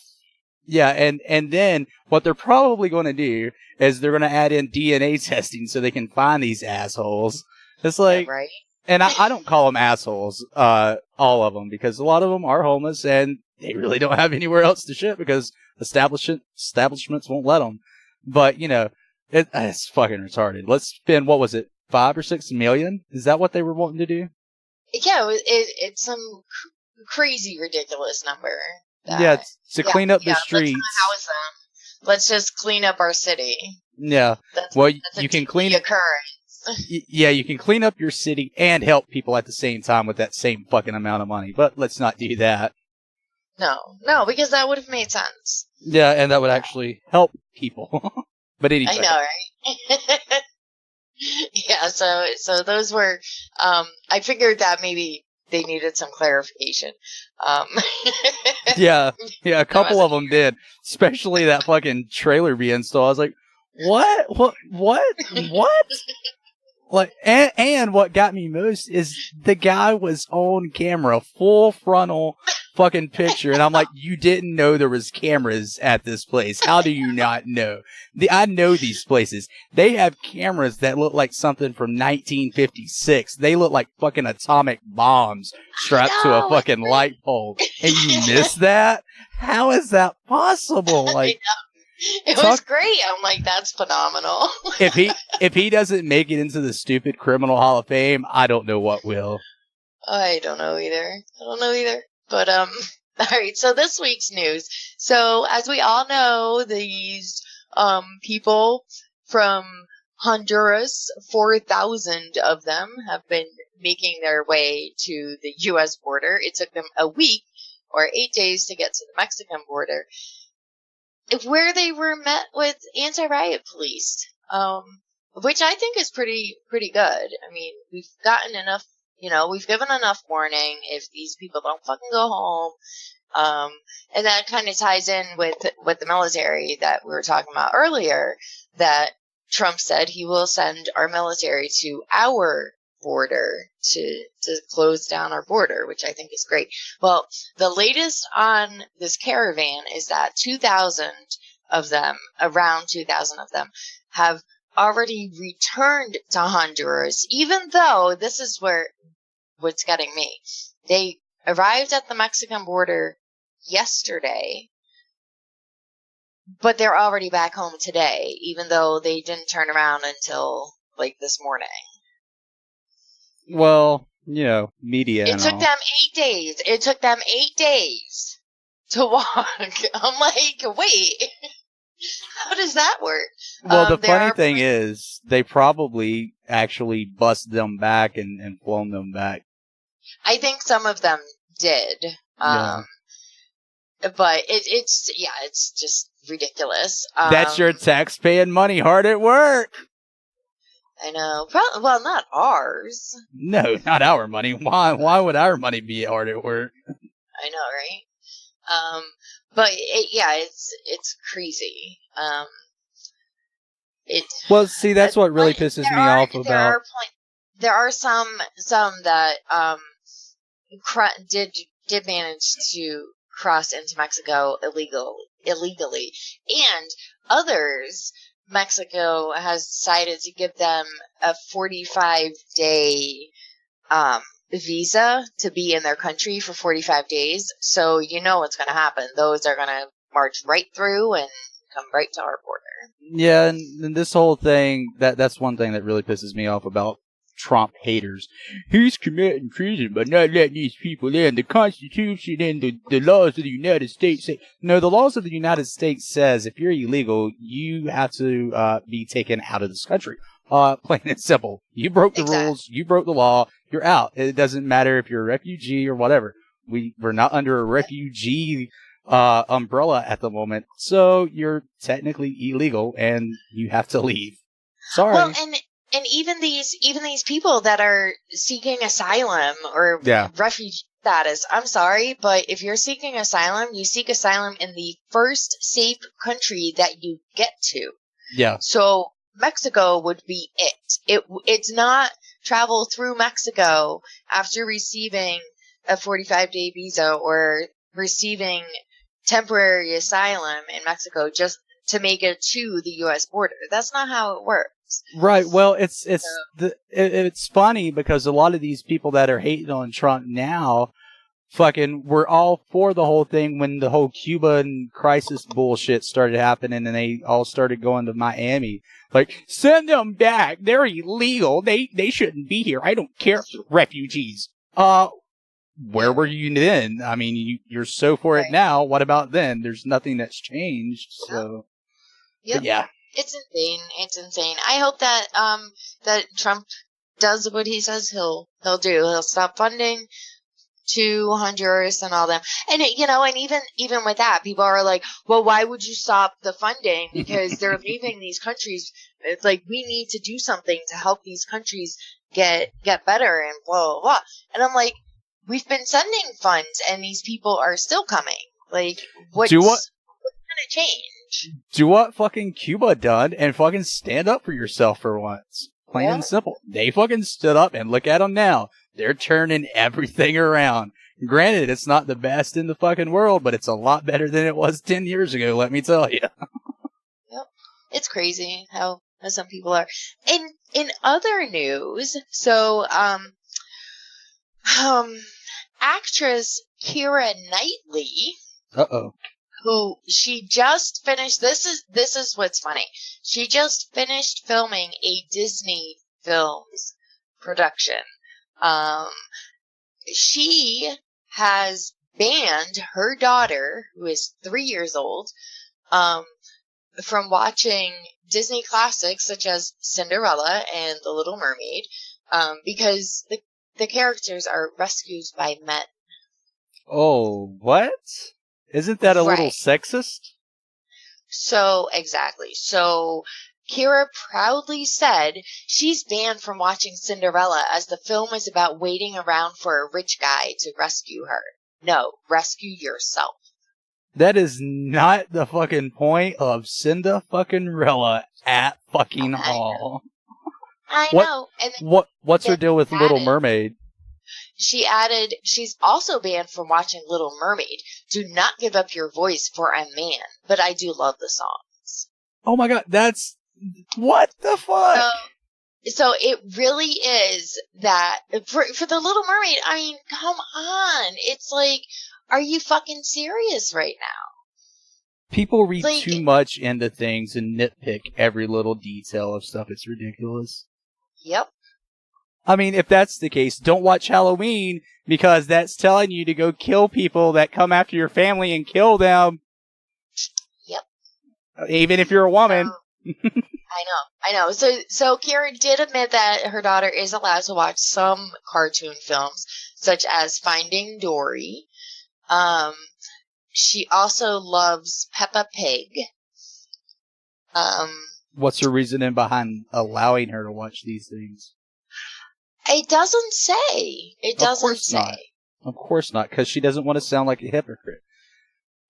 yeah, and then what they're probably going to do is they're going to add in DNA testing so they can find these assholes. It's like... Yeah, right? And I don't call them assholes, all of them, because a lot of them are homeless and they really don't have anywhere else to shit because establishments won't let them. But, you know, it's fucking retarded. Let's spend, what was it, 5 or 6 million? Is that what they were wanting to do? Yeah, it's some crazy, ridiculous number. To clean up the streets. Let's not house them. Let's just clean up our city. Yeah. That's you can clean it. Yeah, you can clean up your city and help people at the same time with that same fucking amount of money. But let's not do that. No, because that would have made sense. Yeah, and that would actually help people. But anyway. I know, right? Yeah, so those were, I figured that maybe they needed some clarification. Yeah, a couple of them did. Especially that fucking trailer being stolen. I was like, what? Like, and what got me most is the guy was on camera, full frontal fucking picture, and I'm like, you didn't know there was cameras at this place. How do you not know? I know these places. They have cameras that look like something from 1956. They look like fucking atomic bombs strapped to a fucking light pole. And you miss that? How is that possible? Like, it was great. I'm like, that's phenomenal. if he doesn't make it into the stupid criminal hall of fame, I don't know what will. I don't know either. But all right. So this week's news. So as we all know, these people from Honduras, 4,000 of them have been making their way to the U.S. border. It took them a week or 8 days to get to the Mexican border, where they were met with anti-riot police, which I think is pretty good. I mean, we've gotten enough, we've given enough warning if these people don't fucking go home. And that kind of ties in with the military that we were talking about earlier, that Trump said he will send our military to our border to close down our border, which I think is great. Well, the latest on this caravan is that 2,000 of them, around 2,000 of them, have already returned to Honduras, even though this is what's getting me. They arrived at the Mexican border yesterday, but they're already back home today, even though they didn't turn around until like this morning. Well, media. It took them 8 days. It took them 8 days to walk. I'm like, wait, how does that work? Well, the funny thing is, they probably actually bust them back and flown them back. I think some of them did. But it's just ridiculous. That's your tax-paying money hard at work. I know. Well, not ours. No, not our money. Why would our money be hard at work? I know, right? But it's crazy. Well, see, that's what really pisses me off about. there are some that did manage to cross into Mexico illegally, and others, Mexico has decided to give them a 45-day visa to be in their country for 45 days. So you know what's going to happen. Those are going to march right through and come right to our border. Yeah, and this whole thing, that's one thing that really pisses me off about Trump haters. He's committing treason by not letting these people in. The Constitution and the laws of the United States say... No, the laws of the United States says if you're illegal, you have to be taken out of this country. Plain and simple. You broke the rules, you broke the law, you're out. It doesn't matter if you're a refugee or whatever. We're not under a refugee umbrella at the moment, so you're technically illegal and you have to leave. Sorry. Well, and even these people that are seeking asylum or refugee status, I'm sorry, but if you're seeking asylum, you seek asylum in the first safe country that you get to. Yeah. So Mexico would be it. It's not travel through Mexico after receiving a 45-day visa or receiving temporary asylum in Mexico just to make it to the U.S. border. That's not how it works. Right. Well, it's funny because a lot of these people that are hating on Trump now fucking were all for the whole thing when the whole Cuban crisis bullshit started happening and they all started going to Miami. Like, send them back. They're illegal. They shouldn't be here. I don't care if they're refugees. Where were you then? I mean, you're so for it now. What about then? There's nothing that's changed. So, yep. Yeah. It's insane. It's insane. I hope that that Trump does what he says he'll do. He'll stop funding to Honduras and all them. And and even with that, people are like, well, why would you stop the funding? Because they're leaving these countries. It's like, we need to do something to help these countries get better and blah, blah, blah. And I'm like, we've been sending funds and these people are still coming. Like, what's going to change? Do what fucking Cuba done and fucking stand up for yourself for once. Plain and simple. They fucking stood up and look at them now. They're turning everything around. Granted, it's not the best in the fucking world, but it's a lot better than it was 10 years ago, let me tell you. Yep. It's crazy how some people are. In other news, so, actress Keira Knightley. Uh-oh. Who she just finished. This is what's funny. She just finished filming a Disney Films production. She has banned her daughter, who is 3 years old, from watching Disney classics such as Cinderella and The Little Mermaid, because the characters are rescued by men. Oh, what? Isn't that a little sexist? So, exactly. So, Keira proudly said she's banned from watching Cinderella as the film is about waiting around for a rich guy to rescue her. No, rescue yourself. That is not the fucking point of Cinderella at fucking all. I know. And what's her deal with Little Mermaid? She added, she's also banned from watching Little Mermaid. Do not give up your voice for a man, but I do love the songs. Oh my god, that's... What the fuck? So it really is that, for the Little Mermaid, I mean, come on. It's like, are you fucking serious right now? People read too much into things and nitpick every little detail of stuff. It's ridiculous. Yep. I mean, if that's the case, don't watch Halloween because that's telling you to go kill people that come after your family and kill them. Yep. Even if you're a woman. I know. So Keira did admit that her daughter is allowed to watch some cartoon films, such as Finding Dory. She also loves Peppa Pig. What's her reasoning behind allowing her to watch these things? It doesn't say. It doesn't say. Of course not, because she doesn't want to sound like a hypocrite.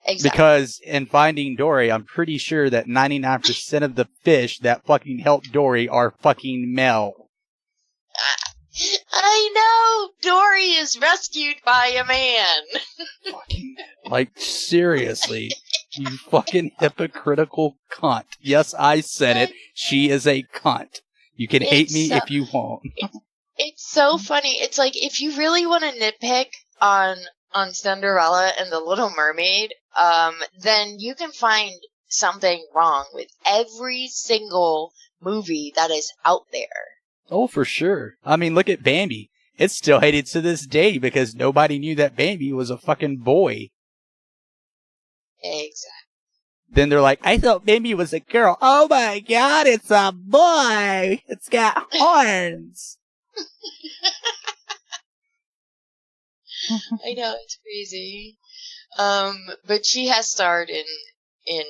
Exactly. Because in Finding Dory, I'm pretty sure that 99% of the fish that fucking help Dory are fucking male. I know Dory is rescued by a man. Like, seriously. You fucking hypocritical cunt. Yes, I said it. She is a cunt. You can hate me if you want. It's so funny. It's like, if you really want to nitpick on Cinderella and the Little Mermaid, then you can find something wrong with every single movie that is out there. Oh, for sure. I mean, look at Bambi. It's still hated to this day because nobody knew that Bambi was a fucking boy. Exactly. Then they're like, I thought Bambi was a girl. Oh my god, it's a boy. It's got horns. I know, it's crazy. But she has starred in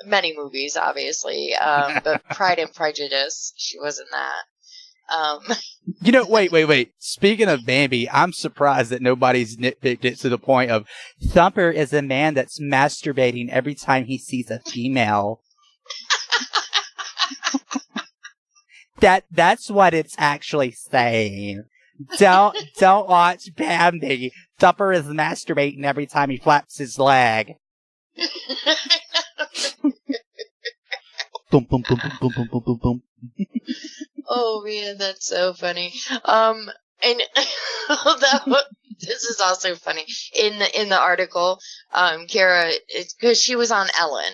many movies, obviously. But Pride and Prejudice, she was in that. You know, wait. Speaking of Bambi, I'm surprised that nobody's nitpicked it to the point of Thumper is a man that's masturbating every time he sees a female. That's what it's actually saying. Don't watch Bambi. Thumper is masturbating every time he flaps his leg. Boom, boom, boom, boom, boom, boom, boom, boom, boom. Oh man, that's so funny. And although this is also funny in the article, Kara, because she was on Ellen,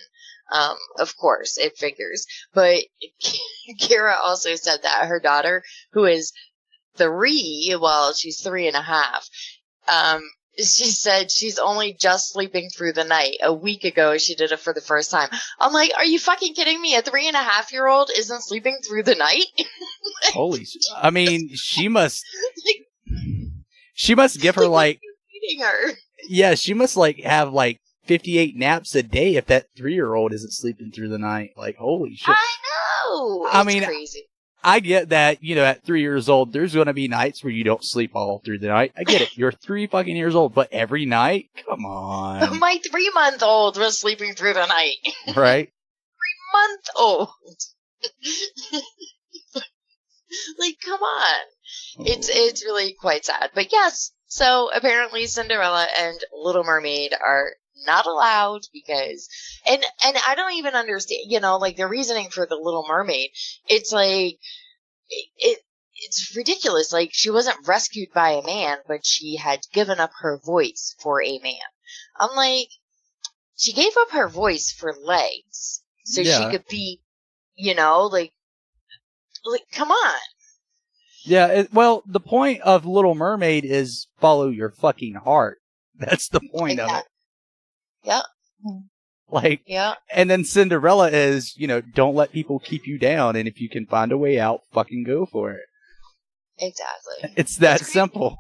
of course it figures, but Kara also said that her daughter, who is 3, well, she's 3.5, she said she's only just sleeping through the night. A week ago, she did it for the first time. I'm like, are you fucking kidding me? A 3.5-year-old isn't sleeping through the night? Holy shit. I mean, she must give her like, feeding her. Yeah, she must like have like 58 naps a day if that 3-year-old isn't sleeping through the night. Like, holy shit. I know. I mean, crazy. I get that, you know, at 3 years old, there's going to be nights where you don't sleep all through the night. I get it. You're 3 fucking years old, but every night? Come on. My 3-month-old was sleeping through the night. Right? 3-month-old. Like, come on. It's really quite sad. But yes, so apparently Cinderella and Little Mermaid are not allowed because, and I don't even understand, you know, like the reasoning for the Little Mermaid. It's like, it's ridiculous. Like, she wasn't rescued by a man, but she had given up her voice for a man. I'm like, she gave up her voice for legs so she could be, you know, like come on. Yeah, well, the point of Little Mermaid is follow your fucking heart. That's the point of it. Yep. Like, yeah. And then Cinderella is, you know, don't let people keep you down, and if you can find a way out, fucking go for it. Exactly. It's that simple.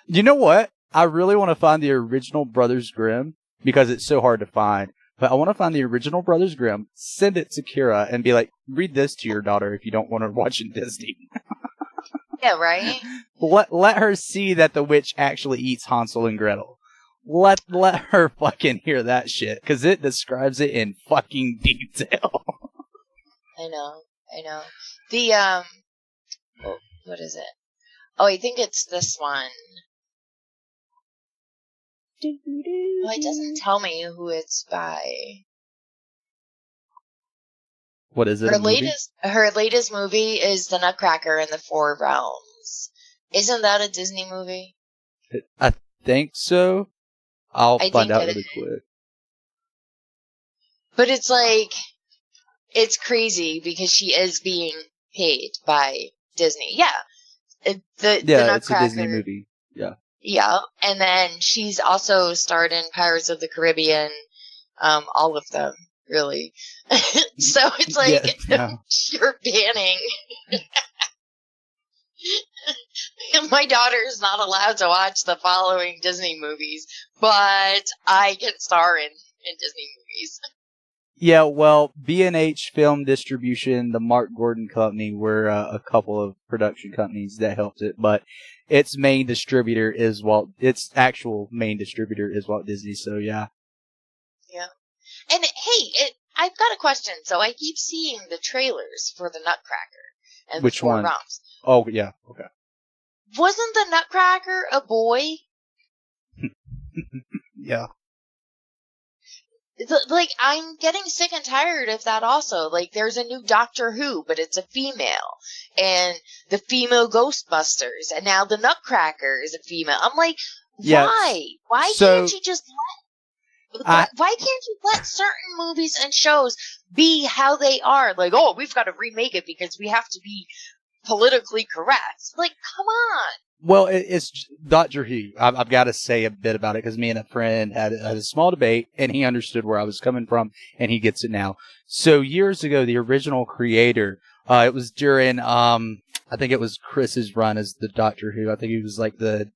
You know what? I really want to find the original Brothers Grimm because it's so hard to find. But I want to find the original Brothers Grimm, send it to Kira, and be like, read this to your daughter if you don't want her watching Disney. Yeah, right? Let her see that the witch actually eats Hansel and Gretel. Let her fucking hear that shit, because it describes it in fucking detail. I know. The, what is it? Oh, I think it's this one. Well, it doesn't tell me who it's by. What is it? Her latest movie is The Nutcracker in the Four Realms. Isn't that a Disney movie? I think so. I'll find out really quick. But it's like, it's crazy because she is being paid by Disney. Yeah. The Nutcracker, it's a Disney movie. Yeah. Yeah. And then she's also starred in Pirates of the Caribbean, all of them, really. So it's like, you're banning. My daughter is not allowed to watch the following Disney movies, but I can star in Disney movies. Yeah, well, B&H Film Distribution, the Mark Gordon Company, were a couple of production companies that helped it, but its actual main distributor is Walt Disney, so yeah. Yeah. And hey, I've got a question. So I keep seeing the trailers for the Nutcracker and Which the Four one? Realms. Oh, yeah, okay. wasn't the Nutcracker a boy? Yeah. Like, I'm getting sick and tired of that also. Like, there's a new Doctor Who, but it's a female. And the female Ghostbusters. And now the Nutcracker is a female. I'm like, why? Why can't you just why can't you let certain movies and shows be how they are? Like, oh, we've got to remake it because we have to be politically correct. Like, come on. Well, it's Doctor Who. I've got to say a bit about it because me and a friend had a small debate, and he understood where I was coming from, and he gets it now. So years ago, the original creator, it was during, I think it was Chris's run as the Doctor Who. I think he was like the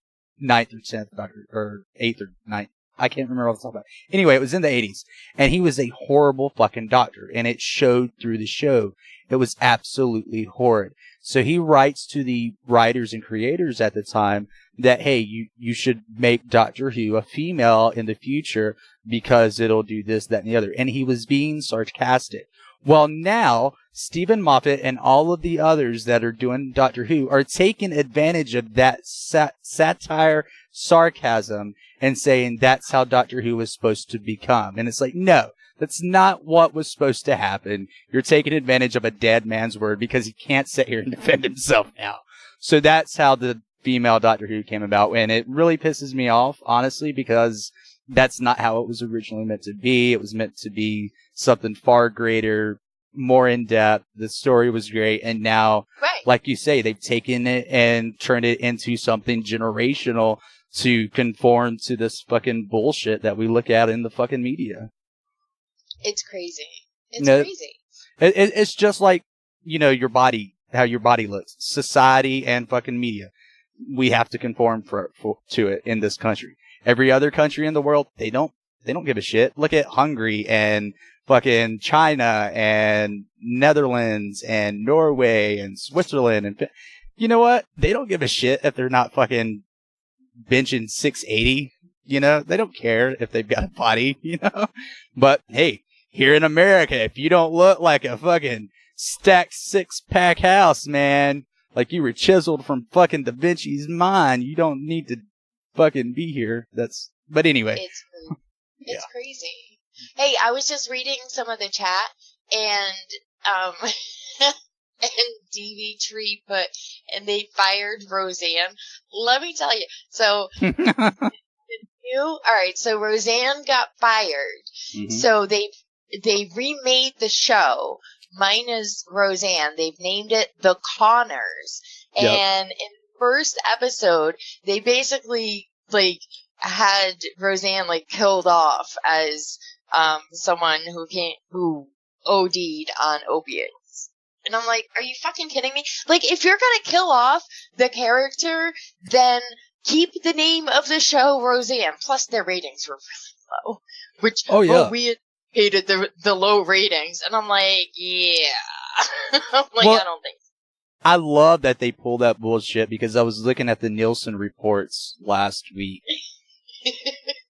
9th or 10th Doctor, or 8th or 9th. I can't remember what I was talking about. Anyway, it was in the 80s, and he was a horrible fucking doctor, and it showed through the show. It was absolutely horrid. So he writes to the writers and creators at the time that, hey, you should make Doctor Who a female in the future because it'll do this, that, and the other. And he was being sarcastic. Well, now, Stephen Moffat and all of the others that are doing Doctor Who are taking advantage of that satire, sarcasm, and saying that's how Doctor Who was supposed to become. And it's like, no. That's not what was supposed to happen. You're taking advantage of a dead man's word because he can't sit here and defend himself now. So that's how the female Doctor Who came about. And it really pisses me off, honestly, because that's not how it was originally meant to be. It was meant to be something far greater, more in depth. The story was great. And now, like you say, they've taken it and turned it into something generational to conform to this fucking bullshit that we look at in the fucking media. It's crazy. It's crazy. It's just like, your body, how your body looks. Society and fucking media. We have to conform to it in this country. Every other country in the world, they don't give a shit. Look at Hungary and fucking China and Netherlands and Norway and Switzerland. And you know what? They don't give a shit if they're not fucking benching 680. They don't care if they've got a body, But hey, here in America, if you don't look like a fucking stacked 6-pack house, man, like you were chiseled from fucking Da Vinci's mind, you don't need to fucking be here. But anyway. It's crazy. Hey, I was just reading some of the chat, and and DV Tree and they fired Roseanne. Let me tell you. So, alright, so Roseanne got fired. Mm-hmm. So they remade the show, minus Roseanne. They've named it The Connors. Yep. And in the first episode, they basically, had Roseanne, killed off as, someone who OD'd on opiates. And I'm like, are you fucking kidding me? If you're gonna kill off the character, then keep the name of the show Roseanne. Plus, their ratings were really low. Which, we hated the low ratings. And I'm like, yeah. I don't think so. I love that they pull that bullshit because I was looking at the Nielsen reports last week.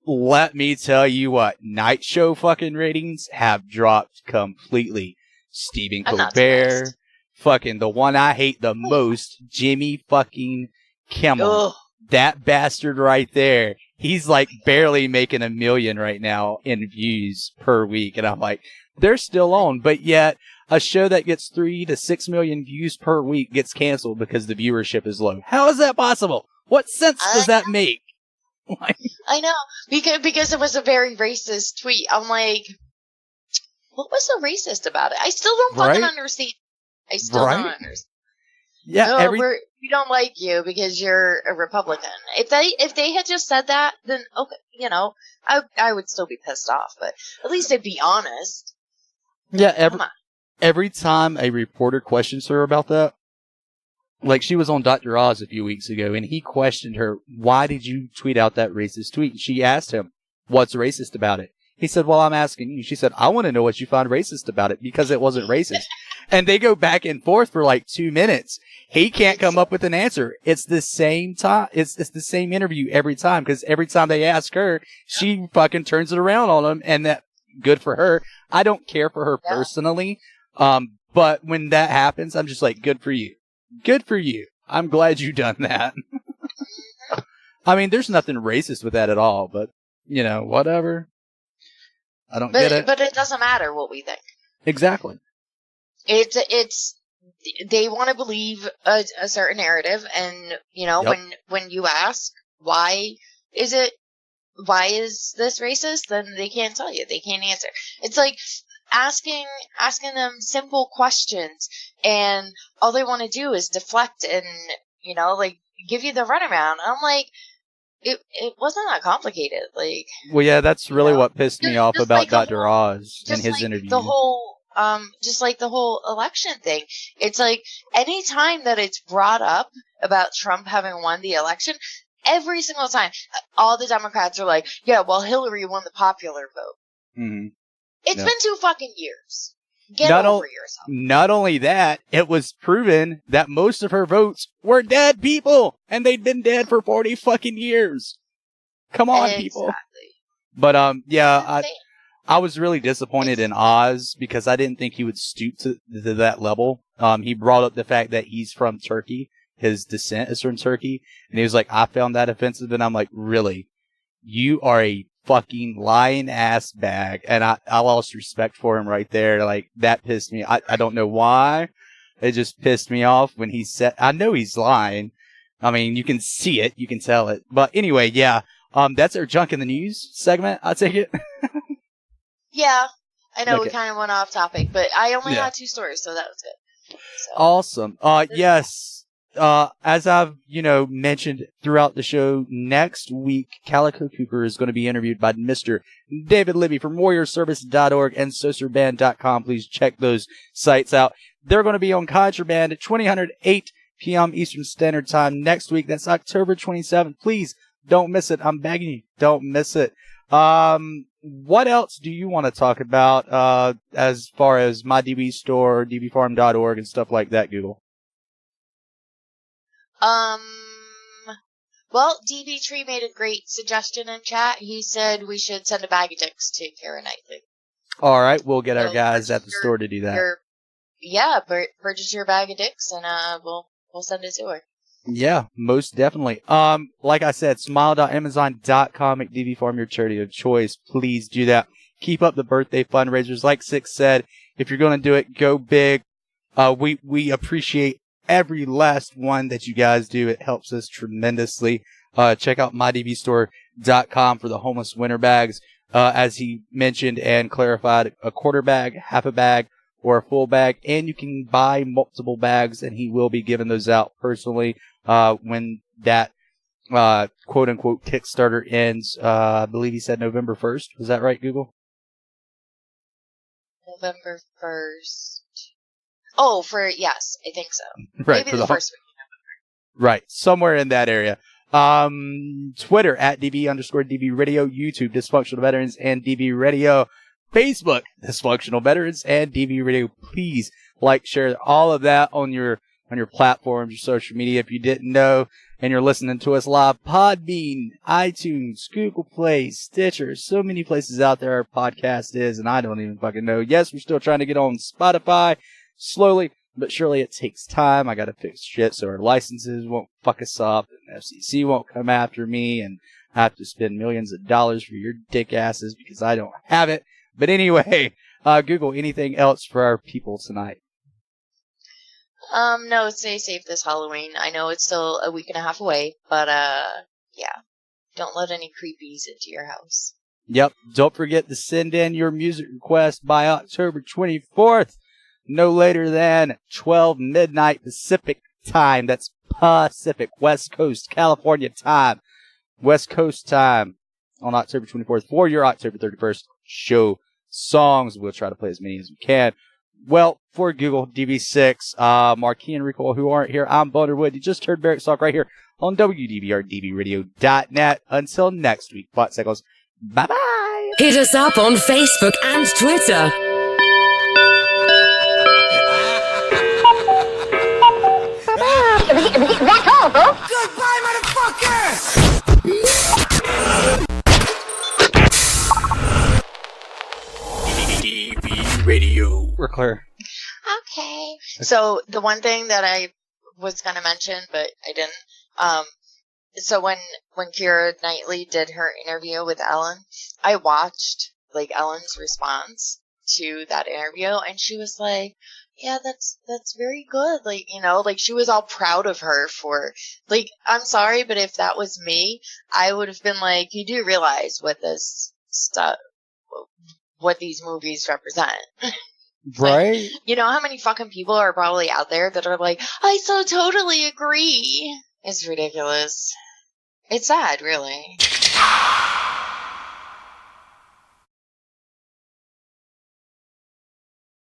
Let me tell you what, night show fucking ratings have dropped completely. Stephen Colbert, fucking the one I hate the most, Jimmy fucking Kimmel. Ugh. That bastard right there. He's barely making 1 million right now in views per week. And I'm like, they're still on. But yet a show that gets 3 to 6 million views per week gets canceled because the viewership is low. How is that possible? What sense does that make? I know. Because it was a very racist tweet. I'm like, what was so racist about it? I still don't fucking understand. I still don't understand. Yeah, we don't like you because you're a Republican. If they had just said that, then okay, I would still be pissed off. But at least they'd be honest. Yeah, every time a reporter questions her about that, she was on Dr. Oz a few weeks ago, and he questioned her, why did you tweet out that racist tweet? She asked him, what's racist about it? He said, well, I'm asking you. She said, I want to know what you found racist about it because it wasn't racist. And they go back and forth for 2 minutes. He can't come up with an answer. It's the same time. It's the same interview every time because every time they ask her, she fucking turns it around on him, and that good for her. I don't care for her personally. But when that happens, I'm just like, good for you. Good for you. I'm glad you done that. I mean, there's nothing racist with that at all, but, you know, whatever. I don't get it. But it doesn't matter what we think. Exactly. It's they want to believe a certain narrative, and, you know, when you ask, why is this racist, then they can't tell you. They can't answer. It's like asking them simple questions, and all they want to do is deflect and, you know, like, give you the runaround. I'm like, it wasn't that complicated. Like, well, yeah, that's really what pissed me off about like Dr. Oz and his like interview. The whole, just like the whole election thing. It's like, any time that it's brought up about Trump having won the election, every single time, all the Democrats are like, yeah, well, Hillary won the popular vote. Mm-hmm. It's been 2 fucking years. Get over yourself. Not only that, it was proven that most of her votes were dead people, and they'd been dead for 40 fucking years. Come on, people. But, yeah, I was really disappointed in Oz because I didn't think he would stoop to that level. He brought up the fact that he's from Turkey. His descent is from Turkey. And he was like, I found that offensive. And I'm like, really? You are a fucking lying ass bag. And I lost respect for him right there. Like, that pissed me. I don't know why. It just pissed me off when he said, I know he's lying. I mean, you can see it. You can tell it. But anyway, yeah. That's our junk in the news segment. I'll take it. Yeah. I know Okay. we kind of went off topic, but I only had 2 stories, so that was good. So. Awesome. Yes. As I've, mentioned throughout the show, next week, Calico Cooper is going to be interviewed by Mr. David Libby from warriorservice.org and SOSRAband.com. Please check those sites out. They're going to be on Contraband at 8 p.m. Eastern Standard Time next week. That's October 27th. Please don't miss it. I'm begging you. Don't miss it. What else do you want to talk about, as far as my DB store, dbfarm.org and stuff like that, Google? Well, DB Tree made a great suggestion in chat. He said we should send a bag of dicks to Kara Knightley. All right, we'll get our guys at the store to do that. Purchase your bag of dicks, and we'll send it to her. Yeah, most definitely. Like I said, smile.amazon.com, make DB Farm your charity of choice. Please do that. Keep up the birthday fundraisers. Like Six said, if you're going to do it, go big. We appreciate every last one that you guys do. It helps us tremendously. Check out mydbstore.com for the homeless winter bags. As he mentioned and clarified, a quarter bag, half a bag, or a full bag, and you can buy multiple bags, and he will be giving those out personally when that quote-unquote Kickstarter ends. I believe he said November 1st. Was that right, Google? November 1st. Oh, yes, I think so. Right, maybe the first week of November. Right, somewhere in that area. Twitter at DB_DB Radio, YouTube Dysfunctional Veterans and DB Radio, Facebook Dysfunctional Veterans and DB Radio. Please like, share all of that on your platforms, your social media. If you didn't know and you're listening to us live, Podbean, iTunes, Google Play, Stitcher, so many places out there our podcast is, and I don't even fucking know. Yes, we're still trying to get on Spotify. Slowly, but surely it takes time. I gotta fix shit so our licenses won't fuck us up, and FCC won't come after me, and I have to spend millions of dollars for your dick asses because I don't have it. But anyway, Google, anything else for our people tonight? No, stay safe this Halloween. I know it's still a week and a half away, but yeah. Don't let any creepies into your house. Yep. Don't forget to send in your music request by October 24th. No later than 12 midnight Pacific time. That's Pacific, West Coast, California time. West Coast time on October 24th for your October 31st show songs. We'll try to play as many as we can. Well, for Google, DB6, Marquis and Rico, who aren't here, I'm Boulderwood. You just heard Barracks talk right here on WDVRDBradio.net. Until next week, Plot Cycles. Bye-bye. Hit us up on Facebook and Twitter. That's all, folks. Goodbye, motherfucker! DB Radio. We're clear. Okay. So the one thing that I was going to mention, but I didn't. So when Keira Knightley did her interview with Ellen, I watched like Ellen's response to that interview, and she was like, yeah, that's very good. Like, you know, like she was all proud of her for, like, I'm sorry, but if that was me, I would have been like, you do realize what this stuff, what these movies represent. Right? You know how many fucking people are probably out there that are like, I so totally agree. It's ridiculous. It's sad, really.